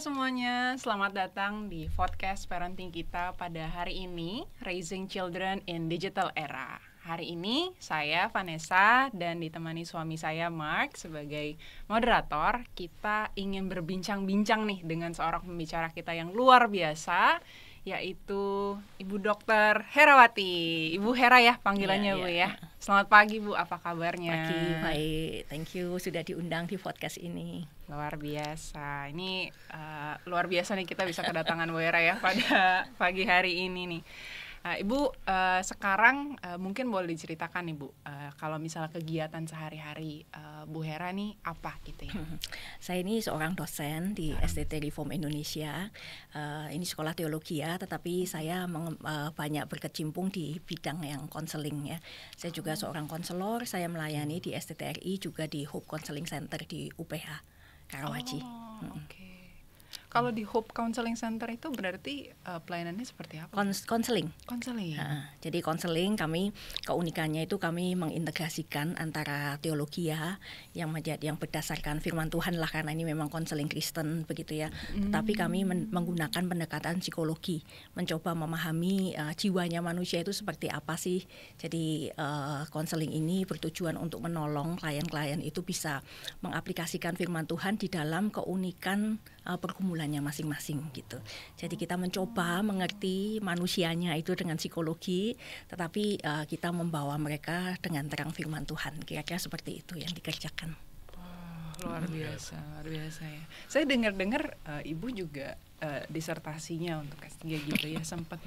semuanya, selamat datang di podcast parenting kita pada hari ini, Raising Children in Digital Era. Hari ini saya Vanessa dan ditemani suami saya Mark sebagai moderator. Kita ingin berbincang-bincang nih dengan seorang pembicara kita yang luar biasa, yaitu Ibu Dr. Herawati. Ibu Hera ya panggilannya Bu ya. Selamat pagi Bu, apa kabarnya? Pagi, baik. Thank you sudah diundang di podcast ini. Luar biasa. Ini luar biasa nih kita bisa kedatangan Bu Hera ya pada pagi hari ini nih. Ibu sekarang mungkin boleh diceritakan nih Bu, kalau misalnya kegiatan sehari-hari Bu Hera nih apa gitu ya? Saya ini seorang dosen di STT Reform Indonesia. Ini sekolah teologi ya, tetapi saya banyak berkecimpung di bidang yang konseling ya. Saya juga seorang konselor, saya melayani di STTRI juga di Hope Counseling Center di UPH Karawaci. Oke. Kalau di Hope Counseling Center itu berarti pelayanannya seperti apa? Konseling. Jadi konseling kami keunikannya itu kami mengintegrasikan antara teologi ya yang berdasarkan firman Tuhan lah, karena ini memang konseling Kristen begitu ya. Tetapi kami menggunakan pendekatan psikologi, mencoba memahami jiwanya manusia itu seperti apa sih. Jadi konseling ini bertujuan untuk menolong klien-klien itu bisa mengaplikasikan firman Tuhan di dalam keunikan pergumulannya masing-masing gitu. Jadi kita mencoba mengerti manusianya itu dengan psikologi, tetapi kita membawa mereka dengan terang firman Tuhan. Kira-kira seperti itu yang dikerjakan. Luar biasa ya. Saya dengar-dengar Ibu juga disertasinya untuk S3 gitu ya, sempat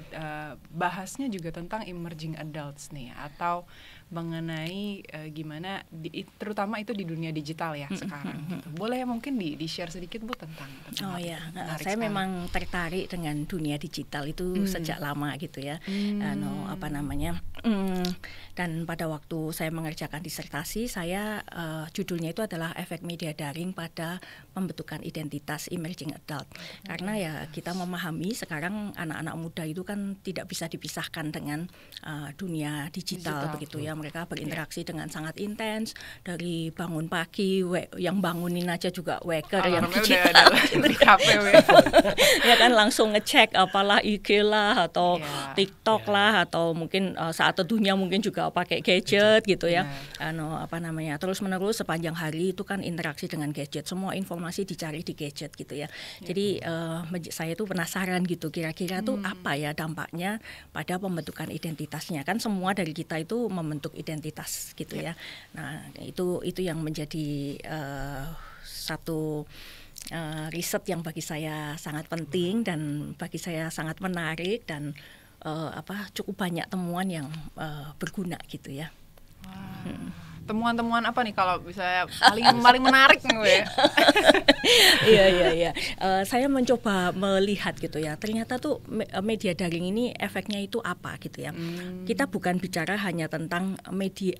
bahasnya juga tentang emerging adults nih, atau mengenai gimana terutama itu di dunia digital ya sekarang gitu. Boleh ya mungkin di-share sedikit Bu tentang saya sekali. Memang tertarik dengan dunia digital itu sejak lama gitu ya. Dan pada waktu saya mengerjakan disertasi saya judulnya itu adalah efek media daring pada pembentukan identitas emerging adult. Karena ya kita memahami sekarang anak-anak muda itu kan tidak bisa dipisahkan dengan dunia digital begitu ya. Mereka berinteraksi dengan sangat intens, dari bangun pagi, yang bangunin aja juga waker yang digital ya kan, langsung ngecek apalah IG lah atau TikTok lah, atau mungkin saat teduhnya mungkin juga pakai gadget gitu ya. Terus menerus sepanjang hari itu kan interaksi dengan gadget, semua informasi dicari di gadget gitu ya. Jadi saya tuh penasaran gitu, kira-kira tuh apa ya dampaknya pada pembentukan identitasnya. Kan semua dari kita itu membentuk identitas gitu ya. Nah itu yang menjadi satu riset yang bagi saya sangat penting dan bagi saya sangat menarik, dan cukup banyak temuan yang berguna gitu ya. Temuan-temuan apa nih kalau bisa paling menarik nih ya? Iya. Saya mencoba melihat gitu ya. Ternyata tuh media daring ini efeknya itu apa gitu ya. Kita bukan bicara hanya tentang media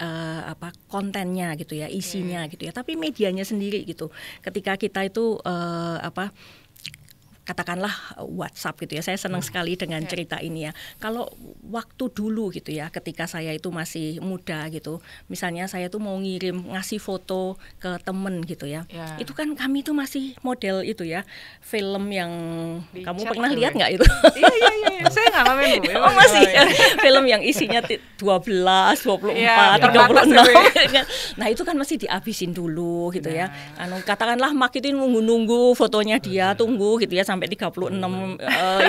kontennya gitu ya, isinya gitu ya, tapi medianya sendiri gitu. Ketika kita itu katakanlah WhatsApp gitu ya. Saya senang sekali dengan cerita ini ya. Kalau waktu dulu gitu ya, ketika saya itu masih muda gitu, misalnya saya tuh mau ngasih foto ke temen gitu ya. Itu kan kami tuh masih model itu ya, film yang kamu pernah lihat nggak itu? Iya. Saya ngalamin Bu. Masih ya. Film yang isinya 12, 24, 36. Nah itu kan masih dihabisin dulu gitu ya. Katakanlah Mak itu nunggu fotonya dia, tunggu gitu ya sampai 36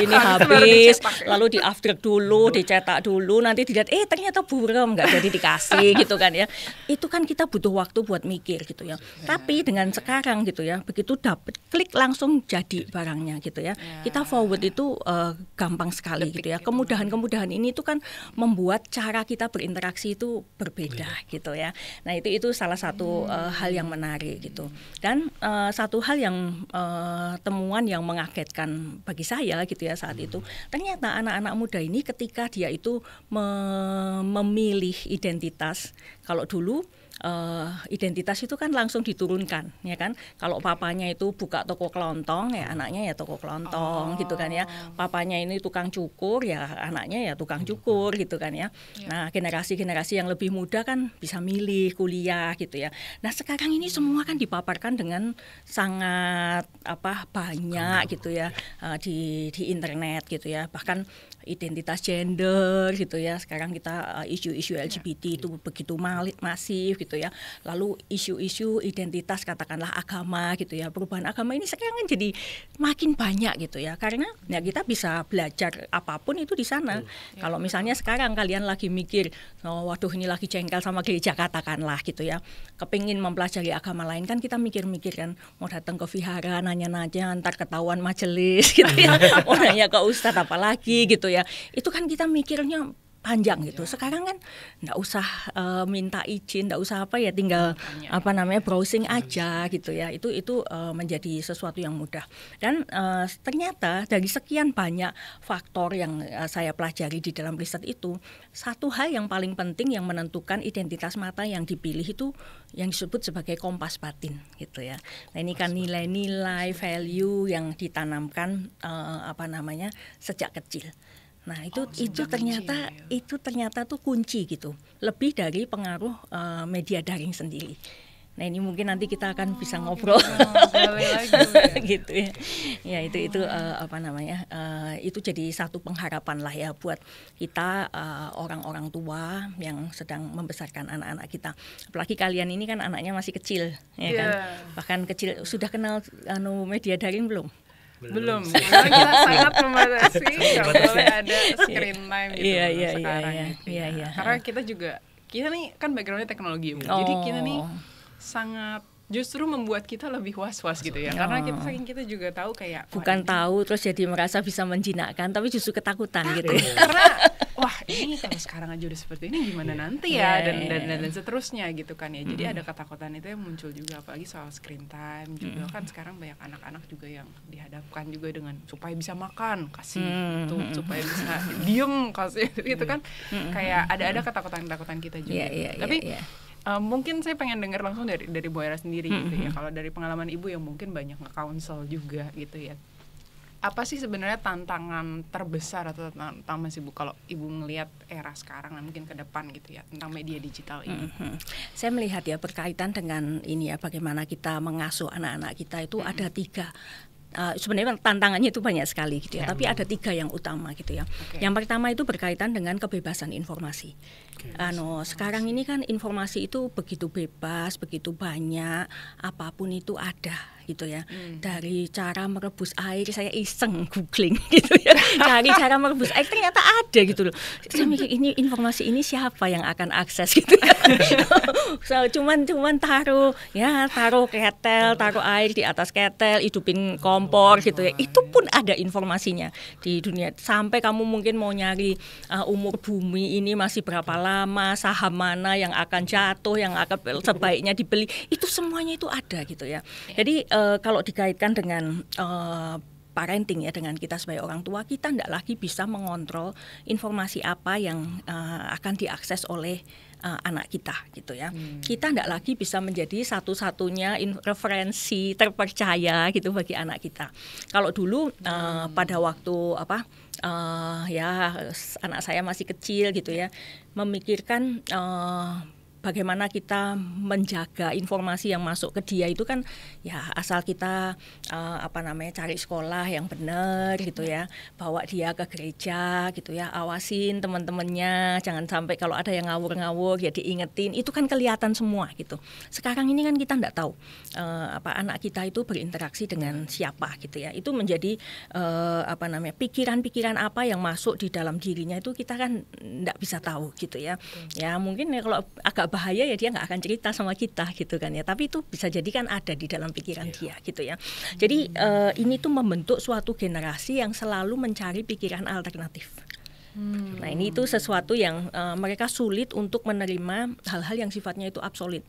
ini habis, lalu di upgrade dulu, dicetak dulu, nanti dilihat ternyata buram, nggak jadi dikasih gitu kan ya. Itu kan kita butuh waktu buat mikir gitu ya. Tapi dengan sekarang gitu ya, begitu dapet klik langsung jadi barangnya gitu ya. Kita forward itu gampang sekali gitu ya. Kemudahan ini itu kan membuat cara kita berinteraksi itu berbeda gitu ya. Nah itu salah satu hal yang menarik gitu. Dan satu hal yang temuan yang mengagetkan bagi saya gitu ya saat itu, ternyata anak-anak muda ini ketika dia itu memilih identitas, kalau dulu identitas itu kan langsung diturunkan, ya kan? Kalau papanya itu buka toko kelontong, ya anaknya ya toko kelontong, gitu kan ya. Papanya ini tukang cukur, ya anaknya ya tukang cukur, gitu kan ya. Nah, generasi-generasi yang lebih muda kan bisa milih kuliah, gitu ya. Nah, sekarang ini semua kan dipaparkan dengan sangat banyak, gitu ya, di internet, gitu ya. Bahkan identitas gender, gitu ya. Sekarang kita isu-isu LGBT itu begitu masif, gitu ya. Lalu isu-isu identitas katakanlah agama, gitu ya. Perubahan agama ini sekarang kan jadi makin banyak, gitu ya. Karena ya kita bisa belajar apapun itu di sana. Kalau misalnya sekarang kalian lagi mikir, waduh ini lagi jengkel sama gereja katakanlah, gitu ya. Kepingin mempelajari agama lain kan kita mikir-mikir kan, mau datang ke vihara nanya-nanya, ntar ketahuan majelis, gitu ya. Mau nanya ke ustadz apa lagi, gitu ya. Itu kan kita mikirnya panjang gitu. Sekarang kan nggak usah minta izin, nggak usah tinggal browsing aja gitu ya. Itu menjadi sesuatu yang mudah. Dan ternyata dari sekian banyak faktor yang saya pelajari di dalam riset itu, satu hal yang paling penting yang menentukan identitas mata yang dipilih itu yang disebut sebagai kompas batin gitu ya. Nah, ini kan nilai-nilai value yang ditanamkan sejak kecil. Nah, itu ternyata tuh kunci gitu. Lebih dari pengaruh media daring sendiri. Nah, ini mungkin nanti kita akan bisa ngobrol gitu ya. Ya, itu itu jadi satu pengharapan lah ya buat kita orang-orang tua yang sedang membesarkan anak-anak kita. Apalagi kalian ini kan anaknya masih kecil, ya kan? Bahkan kecil. Sudah kenal media daring belum? Belum. Karena kita sangat membatasi, nggak boleh ada screen time gitu sekarang. Iya. Karena kita nih kan backgroundnya teknologi, jadi kita nih sangat justru membuat kita lebih was-was gitu ya. Karena kita juga tahu kayak bukan tahu terus jadi merasa bisa menjinakkan, tapi justru ketakutan gitu. Karena ini kalau sekarang aja udah seperti ini gimana nanti ya dan seterusnya gitu kan ya. Jadi ada ketakutan itu yang muncul juga, apalagi soal screen time juga kan sekarang banyak anak-anak juga yang dihadapkan juga dengan supaya bisa makan kasih itu, supaya bisa diem kasih itu kan kayak ada ketakutan kita juga. Tapi mungkin saya pengen dengar langsung dari Bu Era sendiri gitu ya. Kalau dari pengalaman Ibu yang mungkin banyak nge-counsel juga gitu ya. Apa sih sebenarnya tantangan terbesar atau tantangan sih Bu kalau Ibu ngelihat era sekarang dan mungkin ke depan gitu ya tentang media digital ini? Saya melihat ya berkaitan dengan ini ya, bagaimana kita mengasuh anak-anak kita itu ada 3. Sebenarnya tantangannya itu banyak sekali gitu ya, tapi ada 3 yang utama gitu ya. Yang pertama itu berkaitan dengan kebebasan informasi. Sekarang ini kan informasi itu begitu bebas, begitu banyak, apapun itu ada gitu ya. Dari cara merebus air, saya iseng googling gitu ya. Cari cara merebus air, ternyata ada gitu loh. Saya mikir ini informasi ini siapa yang akan akses gitu ya. Cuman taruh ketel, taruh air di atas ketel, hidupin kompor gitu ya. Itu pun ada informasinya di dunia. Sampai kamu mungkin mau nyari umur bumi ini masih berapa lama, saham mana yang akan jatuh, yang akan sebaiknya dibeli, itu semuanya itu ada gitu ya. Jadi kalau dikaitkan dengan parenting ya, dengan kita sebagai orang tua, kita tidak lagi bisa mengontrol informasi apa yang akan diakses oleh anak kita gitu ya. Kita tidak lagi bisa menjadi satu-satunya referensi terpercaya gitu bagi anak kita. Kalau dulu pada waktu anak saya masih kecil gitu ya, memikirkan bagaimana kita menjaga informasi yang masuk ke dia itu kan ya asal kita cari sekolah yang benar gitu ya, bawa dia ke gereja gitu ya, awasin teman-temannya, jangan sampai kalau ada yang ngawur-ngawur ya diingetin, itu kan kelihatan semua gitu. Sekarang ini kan kita enggak tahu anak kita itu berinteraksi dengan siapa gitu ya. Itu menjadi pikiran-pikiran apa yang masuk di dalam dirinya itu kita kan enggak bisa tahu gitu ya. Ya mungkin ya kalau agak bahaya ya dia nggak akan cerita sama kita gitu kan ya, tapi itu bisa jadi kan ada di dalam pikiran dia gitu ya. Jadi ini tuh membentuk suatu generasi yang selalu mencari pikiran alternatif. Nah ini itu sesuatu yang mereka sulit untuk menerima hal-hal yang sifatnya itu absolut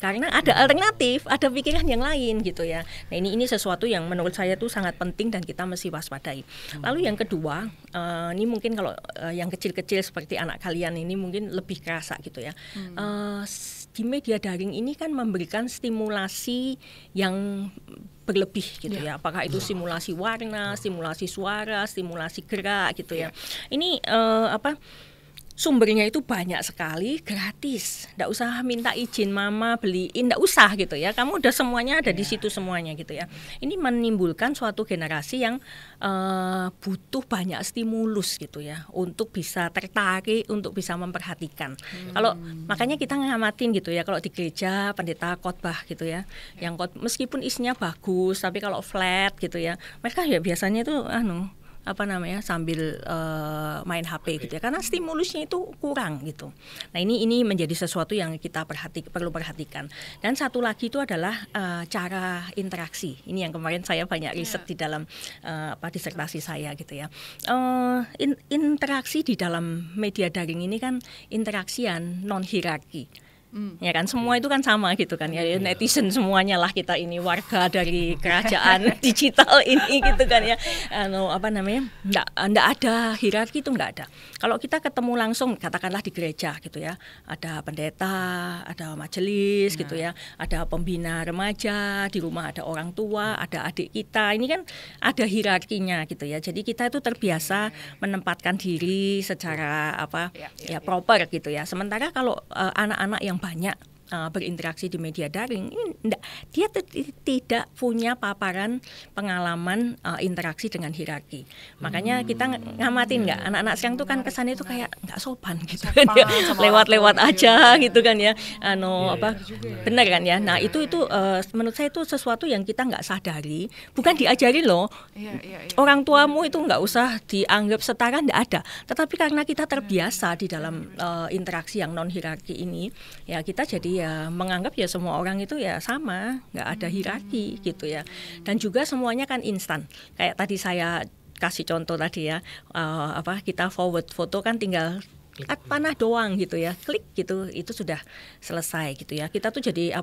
karena ada alternatif, ada pikiran yang lain gitu ya. Nah ini sesuatu yang menurut saya itu sangat penting dan kita mesti waspadai. Lalu yang kedua, ini mungkin kalau yang kecil-kecil seperti anak kalian ini mungkin lebih kerasa gitu ya. di media daring ini kan memberikan stimulasi yang berlebih gitu ya. Apakah itu simulasi warna, simulasi suara, simulasi gerak gitu ya. Ini sumbernya itu banyak sekali, gratis. Nggak usah minta izin mama beliin, nggak usah gitu ya. Kamu udah semuanya ada di situ semuanya gitu ya. Ini menimbulkan suatu generasi yang butuh banyak stimulus gitu ya, untuk bisa tertarik, untuk bisa memperhatikan. Kalau makanya kita ngamatin gitu ya, kalau di gereja pendeta khotbah gitu ya, yang meskipun isinya bagus, tapi kalau flat gitu ya, mereka ya biasanya itu sambil main HP gitu ya, karena stimulusnya itu kurang gitu. Nah ini menjadi sesuatu yang kita perlu perhatikan. Dan satu lagi itu adalah cara interaksi. Ini yang kemarin saya banyak riset di dalam disertasi saya gitu ya. Interaksi di dalam media daring ini kan interaksi yang non hierarki. Ya kan, semua itu kan sama gitu kan ya, netizen semuanya lah kita ini, warga dari kerajaan digital ini gitu kan ya, nggak ada hierarki, itu nggak ada. Kalau kita ketemu langsung, katakanlah di gereja gitu ya, ada pendeta, ada majelis gitu ya, ada pembina remaja, di rumah ada orang tua, ada adik kita, ini kan ada hierarkinya gitu ya. Jadi kita itu terbiasa menempatkan diri secara proper gitu ya. Sementara kalau anak-anak yang banyak berinteraksi di media daring, dia tidak punya paparan pengalaman interaksi dengan hierarki. Makanya kita ngamatin nggak, anak-anak sekarang tuh kan kesannya itu kayak nggak sopan gitu kan ya, lewat-lewat aja gitu kan ya, benar kan ya. Nah itu menurut saya itu sesuatu yang kita nggak sadari, bukan diajarin loh. Orang tuamu itu nggak usah dianggap setara, nggak ada. Tetapi karena kita terbiasa di dalam interaksi yang non hierarki ini, ya kita jadi ya menganggap ya semua orang itu ya sama, nggak ada hierarki gitu ya. Dan juga semuanya kan instan. Kayak tadi saya kasih contoh tadi ya, kita forward foto kan tinggal panah doang gitu ya, klik gitu, itu sudah selesai gitu ya. Kita tuh jadi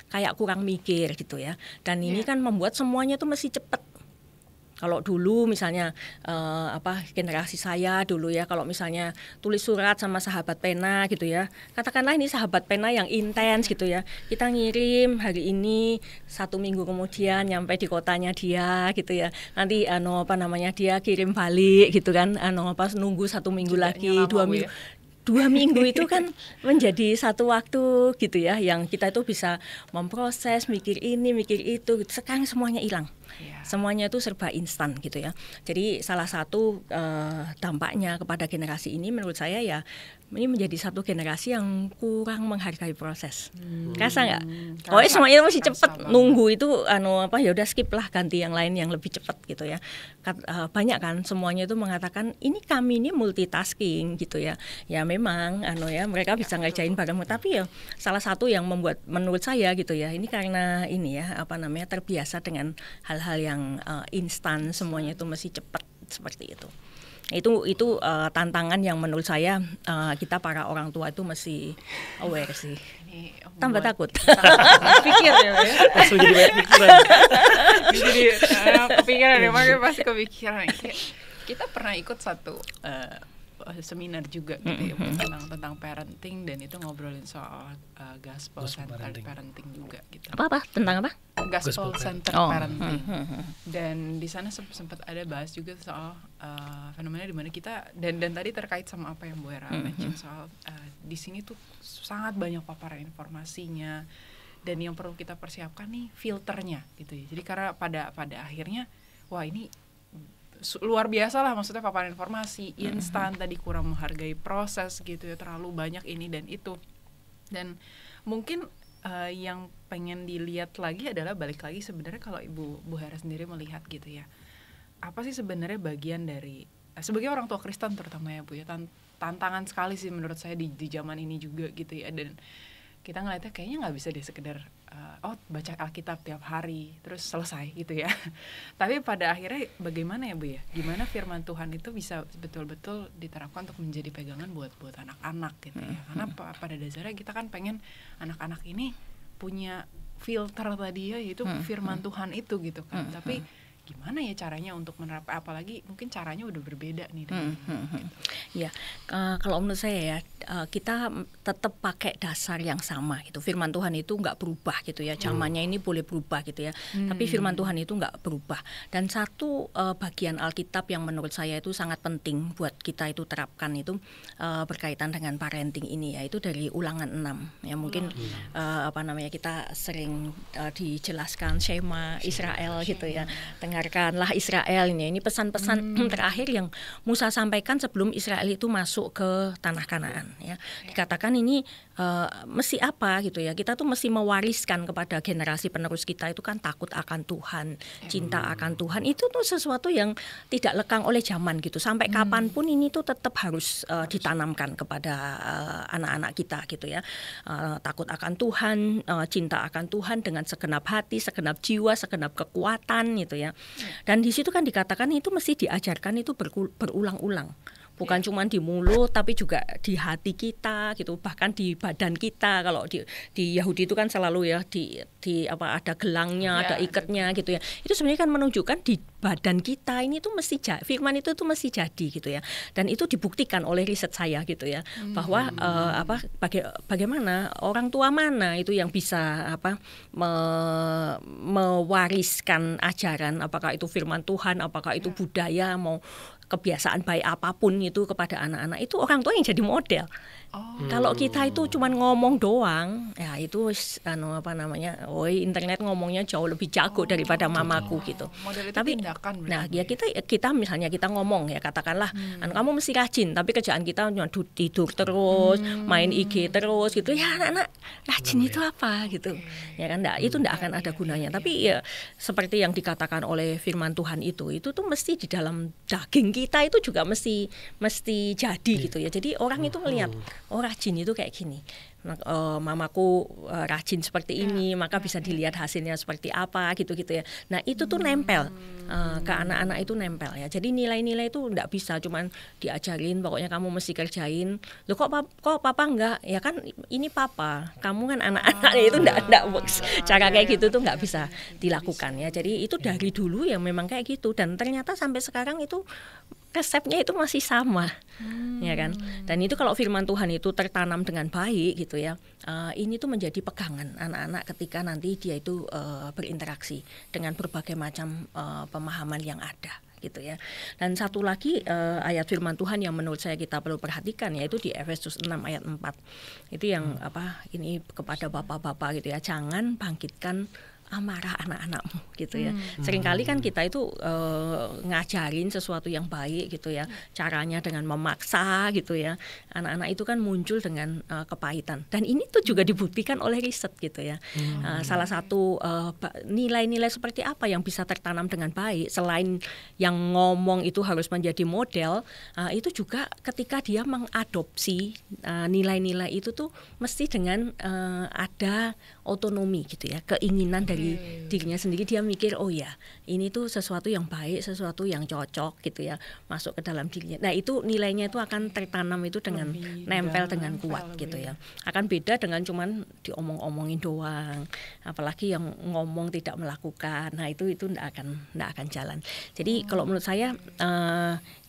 kayak kurang mikir gitu ya. Dan ini kan membuat semuanya tuh mesti cepet. Kalau dulu misalnya generasi saya dulu ya, kalau misalnya tulis surat sama sahabat pena gitu ya, katakanlah ini sahabat pena yang intens gitu ya, kita ngirim hari ini, 1 minggu kemudian nyampe di kotanya dia gitu ya, nanti dia kirim balik gitu kan, nunggu 1 minggu lagi, 2 minggu. 2 minggu itu kan menjadi satu waktu gitu ya, yang kita itu bisa memproses, mikir ini, mikir itu. Sekarang semuanya hilang, semuanya itu serba instan gitu ya. Jadi salah satu dampaknya kepada generasi ini menurut saya ya, ini menjadi satu generasi yang kurang menghargai proses. Kerasa nggak? Pokoknya semuanya masih cepat, nunggu itu ya udah skip lah, ganti yang lain yang lebih cepat gitu ya. Banyak kan semuanya itu mengatakan kami ini multitasking gitu ya. Ya memang mereka bisa ngerjain bareng, tapi ya salah satu yang membuat menurut saya gitu ya, ini karena terbiasa dengan hal-hal yang instan, semuanya itu masih cepat seperti itu. Itu tantangan yang menurut saya kita para orang tua itu mesti aware sih. Tambah takut. Pikir ya. Langsung jadi banyak pikiran. Jadi kepikiran ya, makanya pasti kepikiran. Kita pernah ikut satu seminar juga gitu ya, tentang parenting, dan itu ngobrolin soal gospel centered parenting juga gitu. Apa tentang apa? Gospel centered parenting. Dan di sana sempat ada bahas juga soal fenomena di mana kita dan tadi terkait sama apa yang Bu Hera mention soal di sini tuh sangat banyak paparan informasinya, dan yang perlu kita persiapkan nih filternya gitu ya. Jadi karena pada akhirnya wah ini luar biasa lah, maksudnya paparan informasi instan, tadi kurang menghargai proses gitu ya, terlalu banyak ini dan itu. Dan mungkin yang pengen dilihat lagi adalah balik lagi sebenarnya kalau Bu Hera sendiri melihat gitu ya, apa sih sebenarnya bagian dari sebagai orang tua Kristen terutama ya Bu ya, tantangan sekali sih menurut saya di zaman ini juga gitu ya. Dan kita ngeliatnya kayaknya nggak bisa deh sekedar baca Alkitab tiap hari terus selesai gitu ya. Tapi pada akhirnya bagaimana ya Bu ya, gimana firman Tuhan itu bisa betul-betul diterapkan untuk menjadi pegangan buat anak-anak gitu ya. Karena pada dasarnya kita kan pengen anak-anak ini punya filter tadi ya, yaitu firman Tuhan itu gitu kan. Tapi gimana ya caranya untuk menerapkan, apalagi mungkin caranya udah berbeda nih dengan gitu. Ya, kalau menurut saya ya, kita tetap pakai dasar yang sama gitu. Firman Tuhan itu nggak berubah gitu ya. Zamannya ini boleh berubah gitu ya. Tapi firman Tuhan itu nggak berubah. Dan satu bagian Alkitab yang menurut saya itu sangat penting buat kita itu terapkan itu berkaitan dengan parenting ini, yaitu dari Ulangan 6. Ya mungkin kita sering dijelaskan Shema Israel gitu ya. Dengarkanlah Israel ini pesan-pesan terakhir yang Musa sampaikan sebelum Israel itu masuk ke tanah Kanaan ya. Dikatakan ini mesti apa gitu ya, kita tuh mesti mewariskan kepada generasi penerus kita itu kan takut akan Tuhan, cinta akan Tuhan. Itu tuh sesuatu yang tidak lekang oleh zaman gitu, sampai kapanpun ini tuh tetap harus ditanamkan kepada anak-anak kita gitu ya. Takut akan Tuhan, cinta akan Tuhan dengan segenap hati, segenap jiwa, segenap kekuatan gitu ya. Dan di situ kan dikatakan itu mesti diajarkan itu berulang-ulang. Bukan cuma di mulut tapi juga di hati kita gitu, bahkan di badan kita. Kalau di Yahudi itu kan selalu ya di ada gelangnya, ada ikatnya gitu ya. Itu sebenarnya kan menunjukkan di badan kita ini tuh mesti firman itu tuh mesti jadi gitu ya. Dan itu dibuktikan oleh riset saya gitu ya, bahwa bagaimana orang tua mana itu yang bisa mewariskan ajaran, apakah itu firman Tuhan, apakah itu budaya, mau kebiasaan baik apapun itu kepada anak-anak, itu orang tua yang jadi model. Kalau kita itu cuma ngomong doang, ya itu internet ngomongnya jauh lebih jago daripada mamaku gitu. Tapi nah ya kita misalnya kita ngomong ya, katakanlah kamu mesti rajin, tapi kerjaan kita tidur terus, main IG terus gitu. Ya anak-anak rajin itu apa gitu. Ya kan itu enggak akan ada gunanya. Tapi ya seperti yang dikatakan oleh firman Tuhan itu tuh mesti di dalam daging kita itu juga mesti jadi gitu ya. Jadi orang itu melihat rajin itu kayak gini. Mamaku rajin seperti ini, maka bisa dilihat hasilnya seperti apa gitu-gitu ya. Nah itu tuh nempel ke anak-anak, itu nempel ya. Jadi nilai-nilai itu enggak bisa cuman diajarin pokoknya kamu mesti kerjain. Loh kok papa enggak? Ya kan ini papa, kamu kan anak-anak, itu enggak works. Cara kayak gitu tuh enggak bisa dilakukan ya. Jadi itu dari dulu ya memang kayak gitu, dan ternyata sampai sekarang itu resepnya itu masih sama, ya kan. Dan itu kalau firman Tuhan itu tertanam dengan baik gitu ya, ini tuh menjadi pegangan anak-anak ketika nanti dia itu berinteraksi dengan berbagai macam pemahaman yang ada gitu ya. Dan satu lagi ayat firman Tuhan yang menurut saya kita perlu perhatikan, yaitu di Efesus 6 ayat 4. Itu yang ini kepada bapak-bapak gitu ya, jangan bangkitkan amarah anak-anakmu gitu ya. Seringkali kan kita itu ngajarin sesuatu yang baik gitu ya, caranya dengan memaksa gitu ya. Anak-anak itu kan muncul dengan kepahitan, dan ini tuh juga dibuktikan oleh riset gitu ya. Salah satu nilai-nilai seperti apa yang bisa tertanam dengan baik, selain yang ngomong itu harus menjadi model, itu juga ketika dia mengadopsi nilai-nilai itu tuh mesti dengan ada otonomi gitu ya, keinginan dari dirinya sendiri. Dia mikir, oh ya ini tuh sesuatu yang baik, sesuatu yang cocok gitu ya, masuk ke dalam dirinya. Nah itu nilainya itu akan tertanam itu dengan nempel dengan kuat gitu ya. Akan beda dengan cuman diomong-omongin doang, apalagi yang ngomong tidak melakukan. Nah itu enggak akan jalan. Jadi kalau menurut saya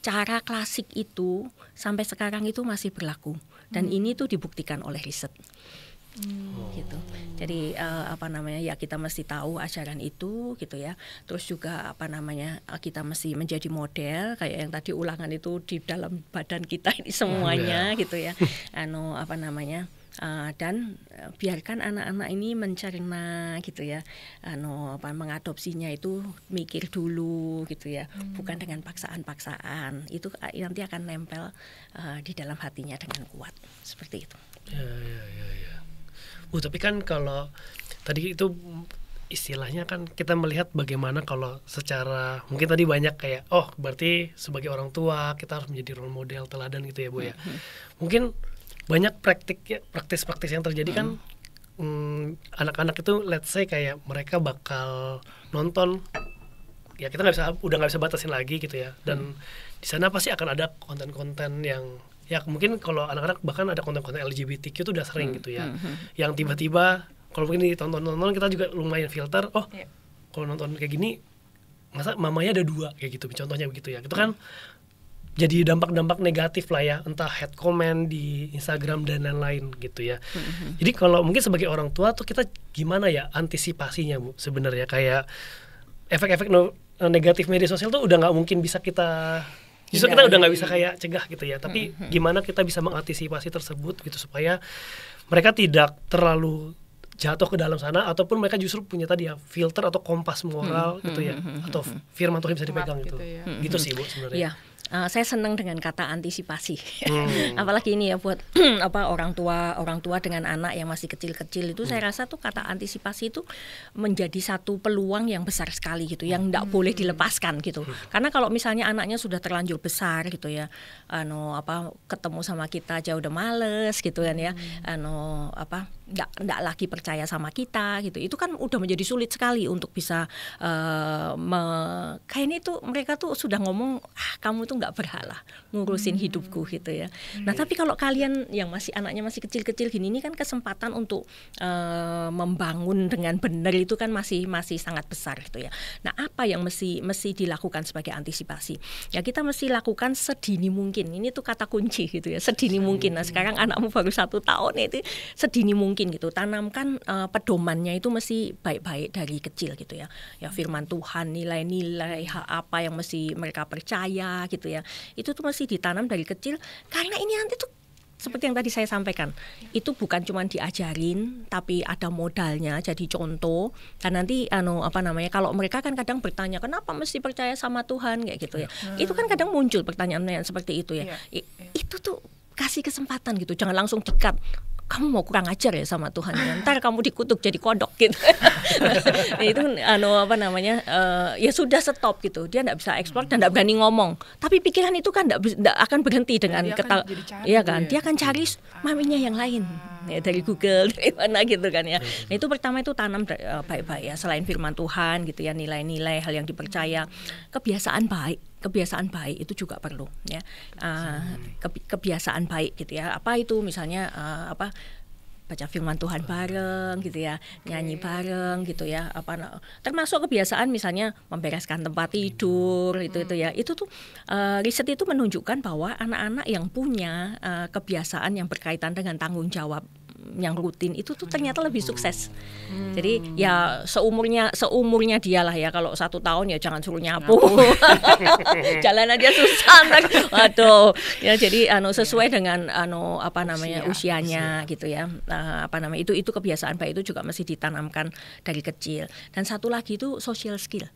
cara klasik itu sampai sekarang itu masih berlaku, dan ini tuh dibuktikan oleh riset. Gitu. Jadi ya kita mesti tahu ajaran itu gitu ya. Terus juga kita mesti menjadi model kayak yang tadi Ulangan itu di dalam badan kita ini semuanya gitu ya. Dan biarkan anak-anak ini mencerna gitu ya, mengadopsinya itu mikir dulu gitu ya, bukan dengan paksaan-paksaan. Itu nanti akan nempel di dalam hatinya dengan kuat seperti itu. Ya. Tapi kan kalau tadi itu istilahnya kan kita melihat bagaimana kalau secara mungkin tadi banyak kayak berarti sebagai orang tua kita harus menjadi role model, teladan gitu ya Bu ya. Mungkin banyak praktis-praktis yang terjadi kan, anak-anak itu let's say kayak mereka bakal nonton ya, kita udah nggak bisa batasin lagi gitu ya, dan di sana pasti akan ada konten-konten yang ya mungkin kalau anak-anak bahkan ada konten-konten LGBTQ itu udah sering gitu ya, yang tiba-tiba kalau mungkin ditonton kita juga lumayan filter, kalau nonton kayak gini masa mamanya ada 2 kayak gitu, contohnya begitu ya. Itu kan jadi dampak-dampak negatif lah ya, entah hate comment di Instagram dan lain-lain gitu ya. Jadi kalau mungkin sebagai orang tua tuh kita gimana ya antisipasinya Bu sebenarnya, kayak efek-efek negatif media sosial tuh udah nggak mungkin bisa kita, justru kita udah nggak bisa kayak cegah gitu ya. Tapi gimana kita bisa mengantisipasi tersebut gitu supaya mereka tidak terlalu jatuh ke dalam sana, ataupun mereka justru punya tadi ya filter atau kompas moral gitu ya, atau firman Tuhan bisa dipegang gitu. Gitu sih Bu sebenarnya. Saya senang dengan kata antisipasi. Apalagi ini ya buat orang tua dengan anak yang masih kecil-kecil itu saya rasa tuh kata antisipasi itu menjadi satu peluang yang besar sekali gitu, yang enggak boleh dilepaskan gitu. Karena kalau misalnya anaknya sudah terlanjur besar gitu ya, ketemu sama kita aja udah males gitu kan ya, enggak lagi percaya sama kita gitu. Itu kan udah menjadi sulit sekali untuk bisa kayaknya itu mereka tuh sudah ngomong, kamu tuh nggak berhala ngurusin hidupku gitu ya. Nah tapi kalau kalian yang anaknya masih kecil-kecil gini, ini kan kesempatan untuk membangun dengan benar itu kan masih sangat besar gitu ya. Nah apa yang mesti dilakukan sebagai antisipasi? Ya kita mesti lakukan sedini mungkin. Ini tuh kata kunci gitu ya, sedini mungkin. Nah sekarang anakmu baru 1 tahun itu sedini mungkin gitu. Tanamkan pedomannya itu mesti baik-baik dari kecil gitu ya. Ya firman Tuhan, nilai-nilai apa yang mesti mereka percaya gitu ya. Itu tuh mesti ditanam dari kecil, karena ini nanti tuh seperti yang tadi saya sampaikan, itu bukan cuma diajarin tapi ada modalnya jadi contoh. Dan nanti kalau mereka kan kadang bertanya kenapa mesti percaya sama Tuhan kayak gitu ya. Itu kan kadang muncul pertanyaan seperti itu ya. Itu tuh kasih kesempatan gitu, jangan langsung dekat. Kamu mau kurang ajar ya sama Tuhan ya, ntar kamu dikutuk jadi kodok gitu. Itu ya sudah stop gitu. Dia enggak bisa eksplor dan enggak berani ngomong. Tapi pikiran itu kan enggak akan berhenti dengan iya kan. Dia akan cari maminya yang lain ya, dari Google, dari mana gitu kan ya. Nah itu pertama itu tanam baik-baik ya, selain firman Tuhan gitu ya, nilai-nilai hal yang dipercaya, kebiasaan baik itu juga perlu ya. Kebiasaan baik gitu ya. Apa itu misalnya baca firman Tuhan bareng gitu ya, nyanyi bareng gitu ya, termasuk kebiasaan misalnya membereskan tempat tidur itu ya. Itu tuh riset itu menunjukkan bahwa anak-anak yang punya kebiasaan yang berkaitan dengan tanggung jawab yang rutin itu tuh ternyata lebih sukses. Jadi ya seumurnya dia lah ya. Kalau 1 tahun ya jangan suruh nyapu. Jalanan dia susah. Waduh. Ya jadi sesuai dengan usianya gitu ya. Itu kebiasaan baik itu juga mesti ditanamkan dari kecil. Dan satu lagi itu social skill.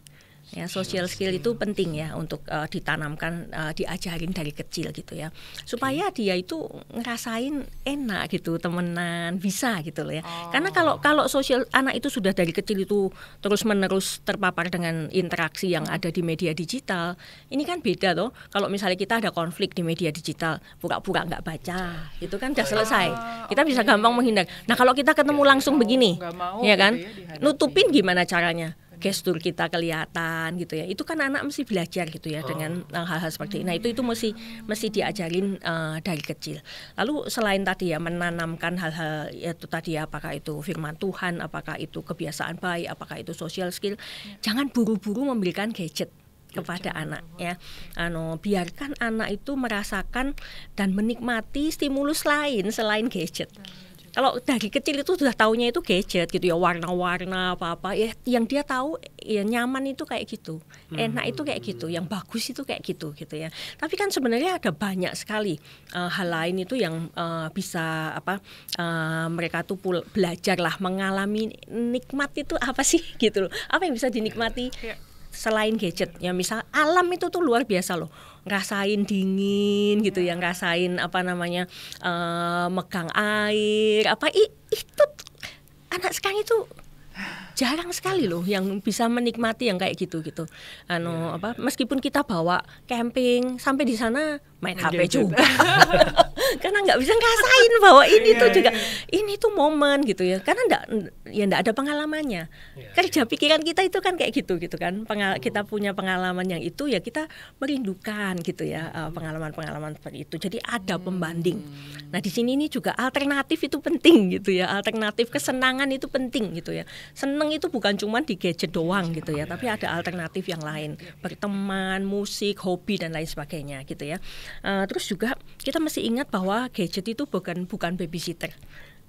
Ya, social skill itu penting ya untuk ditanamkan, diajarin dari kecil gitu ya, supaya dia itu ngerasain enak gitu, temenan, bisa gitu loh ya. Karena kalau sosial anak itu sudah dari kecil itu terus-menerus terpapar dengan interaksi yang ada di media digital, ini kan beda loh. Kalau misalnya kita ada konflik di media digital, pura-pura nggak baca, itu kan udah selesai. Kita bisa gampang menghindar. Nah kalau kita ketemu langsung begini, ya kan, nutupin gimana caranya? Gestur kita kelihatan gitu ya. Itu kan anak mesti belajar gitu ya dengan hal-hal seperti ini. Nah itu mesti diajarin dari kecil. Lalu selain tadi ya menanamkan hal-hal itu tadi ya, apakah itu firman Tuhan, apakah itu kebiasaan baik, apakah itu social skill, jangan buru-buru memberikan gadget kepada anak ya. Biarkan anak itu merasakan dan menikmati stimulus lain selain gadget. Kalau dari kecil itu sudah taunya itu gadget gitu ya, warna-warna apa-apa ya, yang dia tahu ya nyaman itu kayak gitu, enak itu kayak gitu, yang bagus itu kayak gitu ya. Tapi kan sebenarnya ada banyak sekali hal lain itu yang bisa mereka tuh belajar lah, mengalami nikmat itu apa sih gitu loh. Apa yang bisa dinikmati selain gadget ya, misal alam itu tuh luar biasa loh, ngerasain dingin gitu ya, ngerasain megang air itu anak sekarang itu jarang sekali loh yang bisa menikmati yang kayak gitu. Meskipun kita bawa camping sampai di sana main HP juga. Karena nggak bisa ngerasain bahwa ini tuh juga ini tuh momen gitu ya, karena nggak ada pengalamannya. Kerja pikiran kita itu kan kayak gitu kan, kita punya pengalaman yang itu ya kita merindukan gitu ya, pengalaman seperti itu. Jadi ada pembanding. Nah di sini ini juga alternatif itu penting gitu ya, alternatif kesenangan itu penting gitu ya. Seneng itu bukan cuma di gadget doang gitu ya, tapi ada alternatif yang lain, berteman, musik, hobi dan lain sebagainya gitu ya. Terus juga kita mesti ingat bahwa gadget itu bukan babysitter.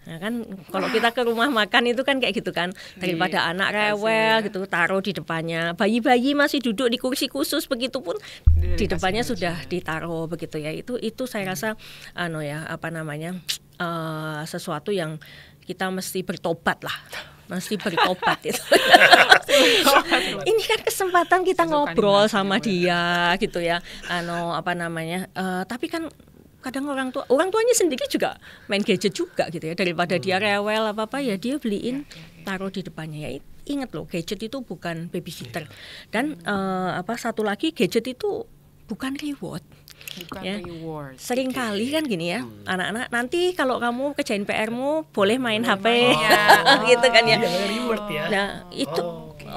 Nah kan kalau kita ke rumah makan itu kan kayak gitu kan, daripada anak rewel gitu taruh di depannya, bayi masih duduk di kursi khusus begitu pun di depannya sudah ditaruh begitu ya. Itu saya rasa sesuatu yang kita mesti bertobat lah. Mesti bertobat itu. Ini kan kesempatan kita ngobrol sama dia gitu ya. Tapi kan kadang orang tuanya sendiri juga main gadget juga gitu ya, daripada dia rewel apa ya dia beliin taruh di depannya. Ya ingat loh, gadget itu bukan babysitter. Dan satu lagi, gadget itu bukan reward. Sering kali kan gini ya, anak-anak nanti kalau kamu kerjain PR-mu boleh main HP gitu kan ya. Nah itu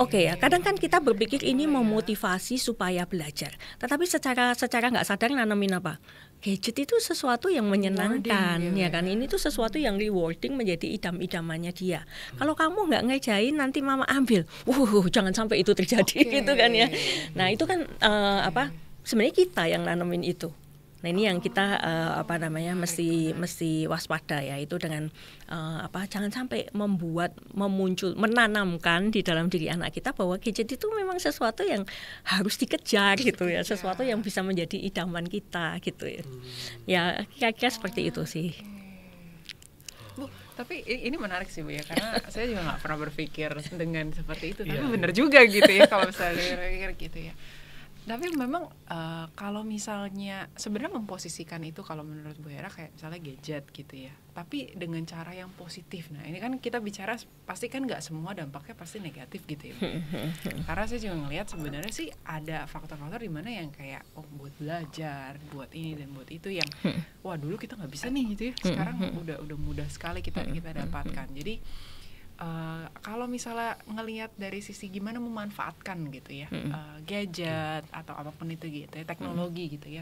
oke ya, kadang kan kita berpikir ini memotivasi supaya belajar, tetapi secara nggak sadar nanamin apa? Gadget itu sesuatu yang menyenangkan ya kan, ini tuh sesuatu yang rewarding, menjadi idam-idamannya dia. Kalau kamu nggak ngerjain nanti mama ambil, jangan sampai itu terjadi gitu kan ya. Nah itu kan sebenarnya kita yang nanemin itu. Nah ini yang kita mesti waspada ya, itu dengan jangan sampai menanamkan di dalam diri anak kita bahwa gadget itu memang sesuatu yang harus dikejar gitu ya, sesuatu yang bisa menjadi idaman kita gitu ya. Ya kira-kira seperti itu sih. Bu, tapi ini menarik sih Bu ya, karena saya juga nggak pernah berpikir dengan seperti itu, tapi benar juga gitu ya kalau misalnya gitu ya. Tapi memang kalau misalnya sebenarnya memposisikan itu, kalau menurut Bu Hera kayak misalnya gadget gitu ya, tapi dengan cara yang positif. Nah ini kan kita bicara pasti kan nggak semua dampaknya pasti negatif gitu ya Bu. Karena saya juga ngelihat sebenarnya sih ada faktor-faktor di mana yang kayak buat belajar, buat ini dan buat itu yang wah dulu kita nggak bisa nih gitu ya, sekarang udah mudah sekali kita dapatkan. Jadi kalau misalnya ngelihat dari sisi gimana memanfaatkan gitu ya gadget atau apapun itu gitu ya, teknologi gitu ya,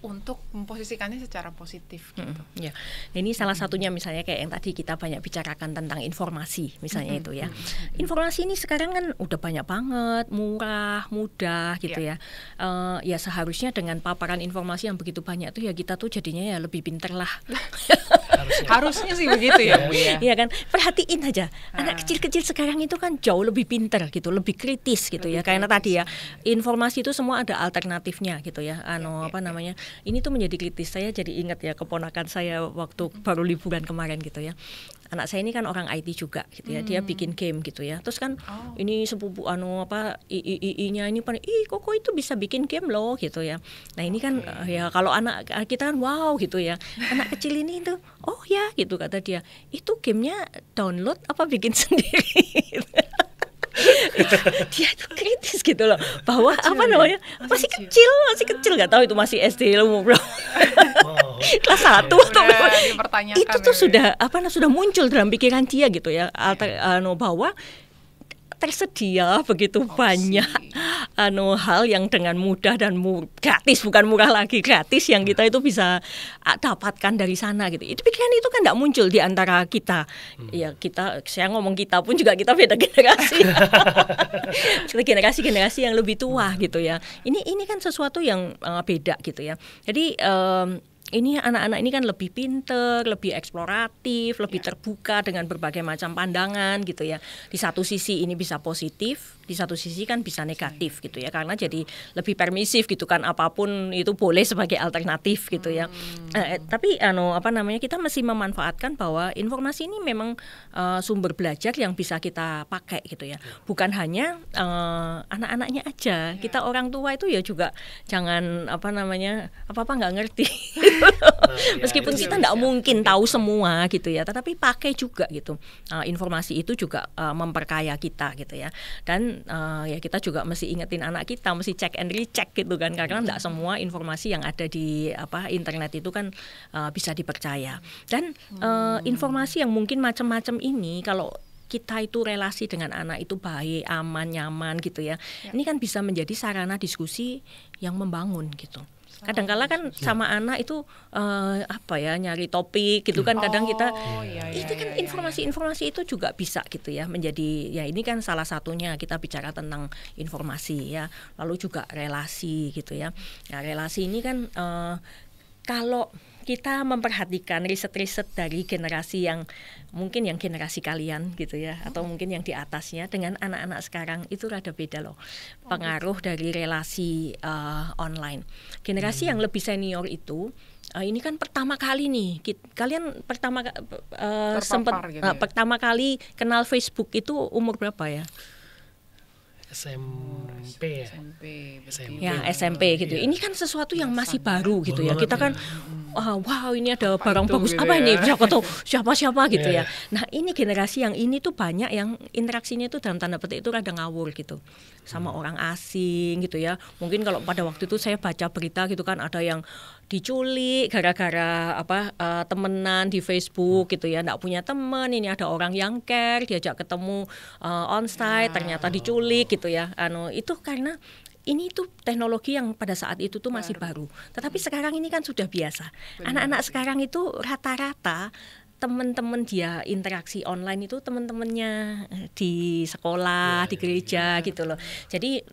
untuk memposisikannya secara positif gitu. Ya, ini salah satunya misalnya kayak yang tadi kita banyak bicarakan tentang informasi misalnya itu ya. Informasi ini sekarang kan udah banyak banget, murah, mudah gitu ya. Ya seharusnya dengan paparan informasi yang begitu banyak tuh ya kita tuh jadinya ya lebih pinter lah. Harusnya sih begitu ya Bu ya. Iya kan, perhatiin aja anak kecil-kecil sekarang itu kan jauh lebih pinter gitu, lebih kritis gitu ya. Karena tadi ya informasi itu semua ada alternatifnya gitu ya. Ini tuh menjadi kritis. Saya jadi ingat ya keponakan saya waktu baru liburan kemarin gitu ya. Anak saya ini kan orang IT juga gitu ya. Dia bikin game gitu ya. Terus kan ini sepupu II-nya ini Koko itu bisa bikin game loh gitu ya. Nah ini kan ya kalau anak kita kan wow gitu ya. Anak kecil ini tuh oh ya gitu kata dia. Itu gamenya download apa bikin sendiri. Dia tuh kritis gitu loh, bahwa masih kecil nggak tahu itu masih SD loh, kelas 1 itu tuh sudah muncul dalam pikiran dia gitu ya, bahwa tersedia begitu banyak hal yang dengan mudah dan gratis, bukan murah lagi, gratis yang kita itu bisa dapatkan dari sana gitu. Itu pikiran itu kan tidak muncul di antara kita. Ya saya ngomong kita pun juga kita beda generasi. generasi yang lebih tua gitu ya. Ini kan sesuatu yang beda gitu ya. Jadi ini anak-anak ini kan lebih pinter, lebih eksploratif, lebih terbuka dengan berbagai macam pandangan gitu ya. Di satu sisi ini bisa positif, di satu sisi kan bisa negatif gitu ya. Karena jadi lebih permisif gitu kan, apapun itu boleh sebagai alternatif gitu ya. Tapi kita mesti memanfaatkan bahwa informasi ini memang sumber belajar yang bisa kita pakai gitu ya. Bukan hanya anak-anaknya aja. Kita orang tua itu ya juga jangan apa-apa nggak ngerti. Meskipun kita nggak mungkin tahu semua gitu ya, tetapi pakai juga gitu. Informasi itu juga memperkaya kita gitu ya. Dan ya kita juga mesti ingetin anak kita, mesti check and recheck gitu kan, karena nggak semua informasi yang ada di internet itu kan bisa dipercaya. Dan informasi yang mungkin macam-macam ini kalau kita itu relasi dengan anak itu baik, aman, nyaman gitu ya. Ini kan bisa menjadi sarana diskusi yang membangun gitu. Kadang-kala kan sama anak itu nyari topik gitu kan, kadang kita itu kan informasi-informasi itu juga bisa gitu ya menjadi, ya ini kan salah satunya kita bicara tentang informasi ya, lalu juga relasi gitu ya. Nah, relasi ini kan kalau kita memperhatikan riset-riset dari generasi yang mungkin yang generasi kalian gitu ya, atau mungkin yang di atasnya dengan anak-anak sekarang itu rada beda loh pengaruh dari relasi online. Generasi yang lebih senior itu ini kan pertama kali nih kalian pertama kali kenal Facebook itu umur berapa ya? SMP ya. SMP gitu. Ini kan sesuatu yang masih baru gitu ya. Kita kan wow ini ada barang bagus gitu apa ya? Ini siapa gitu ya. Nah ini generasi yang ini tuh banyak yang interaksinya itu dalam tanda petik itu rada ngawur gitu sama orang asing gitu ya. Mungkin kalau pada waktu itu saya baca berita gitu kan, ada yang diculik gara-gara temenan di Facebook gitu ya, nggak punya teman, ini ada orang yang care, diajak ketemu onsite ternyata diculik gitu ya. Itu karena ini tuh teknologi yang pada saat itu tuh masih baru. Tetapi sekarang ini kan sudah biasa. Anak-anak sekarang itu rata-rata teman-teman dia interaksi online itu teman-temannya di sekolah, di gereja gitu loh. Jadi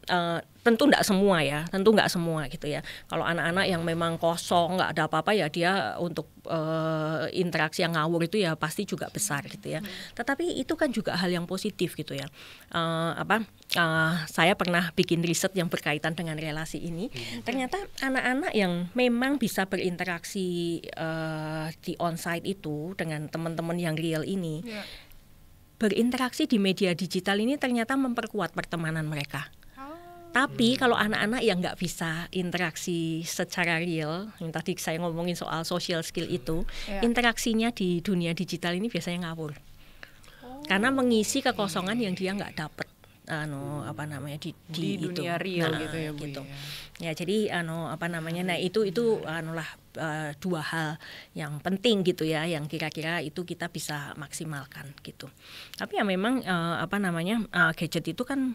tentu nggak semua gitu ya. Kalau anak-anak yang memang kosong nggak ada apa-apa ya dia untuk interaksi yang ngawur itu ya pasti juga besar gitu ya. Tetapi itu kan juga hal yang positif gitu ya. Saya pernah bikin riset yang berkaitan dengan relasi ini. Ternyata anak-anak yang memang bisa berinteraksi di onsite itu dengan teman-teman yang real ini, berinteraksi di media digital ini ternyata memperkuat pertemanan mereka. Tapi kalau anak-anak yang nggak bisa interaksi secara real, yang tadi saya ngomongin soal social skill itu, interaksinya di dunia digital ini biasanya ngawur. Karena mengisi kekosongan yang dia nggak dapat di dunia real gitu ya Bu. Gitu. Ya jadi nah itu dua hal yang penting gitu ya, yang kira-kira itu kita bisa maksimalkan gitu. Tapi ya memang gadget itu kan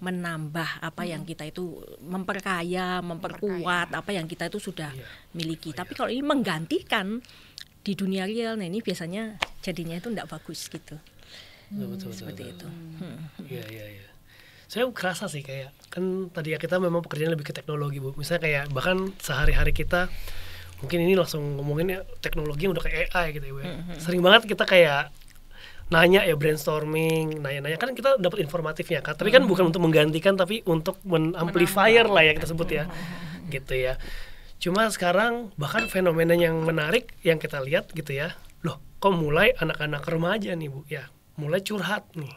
menambah apa yang kita itu memperkaya, memperkuat apa yang kita itu sudah miliki. Tapi kalau ini menggantikan di dunia real, nah ini biasanya jadinya itu tidak bagus gitu. Betul, seperti itu. Iya. Saya kerasa sih kayak kan tadi ya kita memang pekerjaan lebih ke teknologi Bu. Misalnya kayak bahkan sehari-hari kita mungkin ini langsung ngomongin ya teknologi yang udah kayak AI gitu ya Bu. Sering banget kita kayak nanya ya, brainstorming, nanya-nanya kan kita dapat informatifnya kan. Tapi kan bukan untuk menggantikan tapi untuk men-amplifier lah ya kita sebut ya. Gitu ya. Cuma sekarang bahkan fenomena yang menarik yang kita lihat gitu ya. Loh, kok mulai anak-anak remaja nih Bu ya. Mulai curhat nih.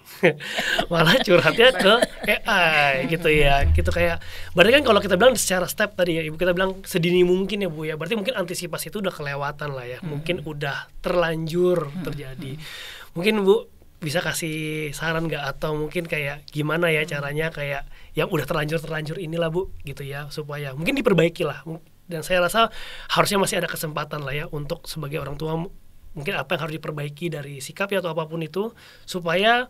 Malah curhatnya ke AI gitu ya. Gitu kayak berarti kan kalau kita bilang secara step tadi ya Ibu, kita bilang sedini mungkin ya Bu ya. Berarti mungkin antisipasi itu udah kelewatan lah ya. Mungkin udah terlanjur terjadi. Mungkin Bu bisa kasih saran nggak, atau mungkin kayak gimana ya caranya kayak yang udah terlanjur inilah Bu gitu ya, supaya mungkin diperbaiki lah. Dan saya rasa harusnya masih ada kesempatan lah ya untuk sebagai orang tua, mungkin apa yang harus diperbaiki dari sikap ya atau apapun itu, supaya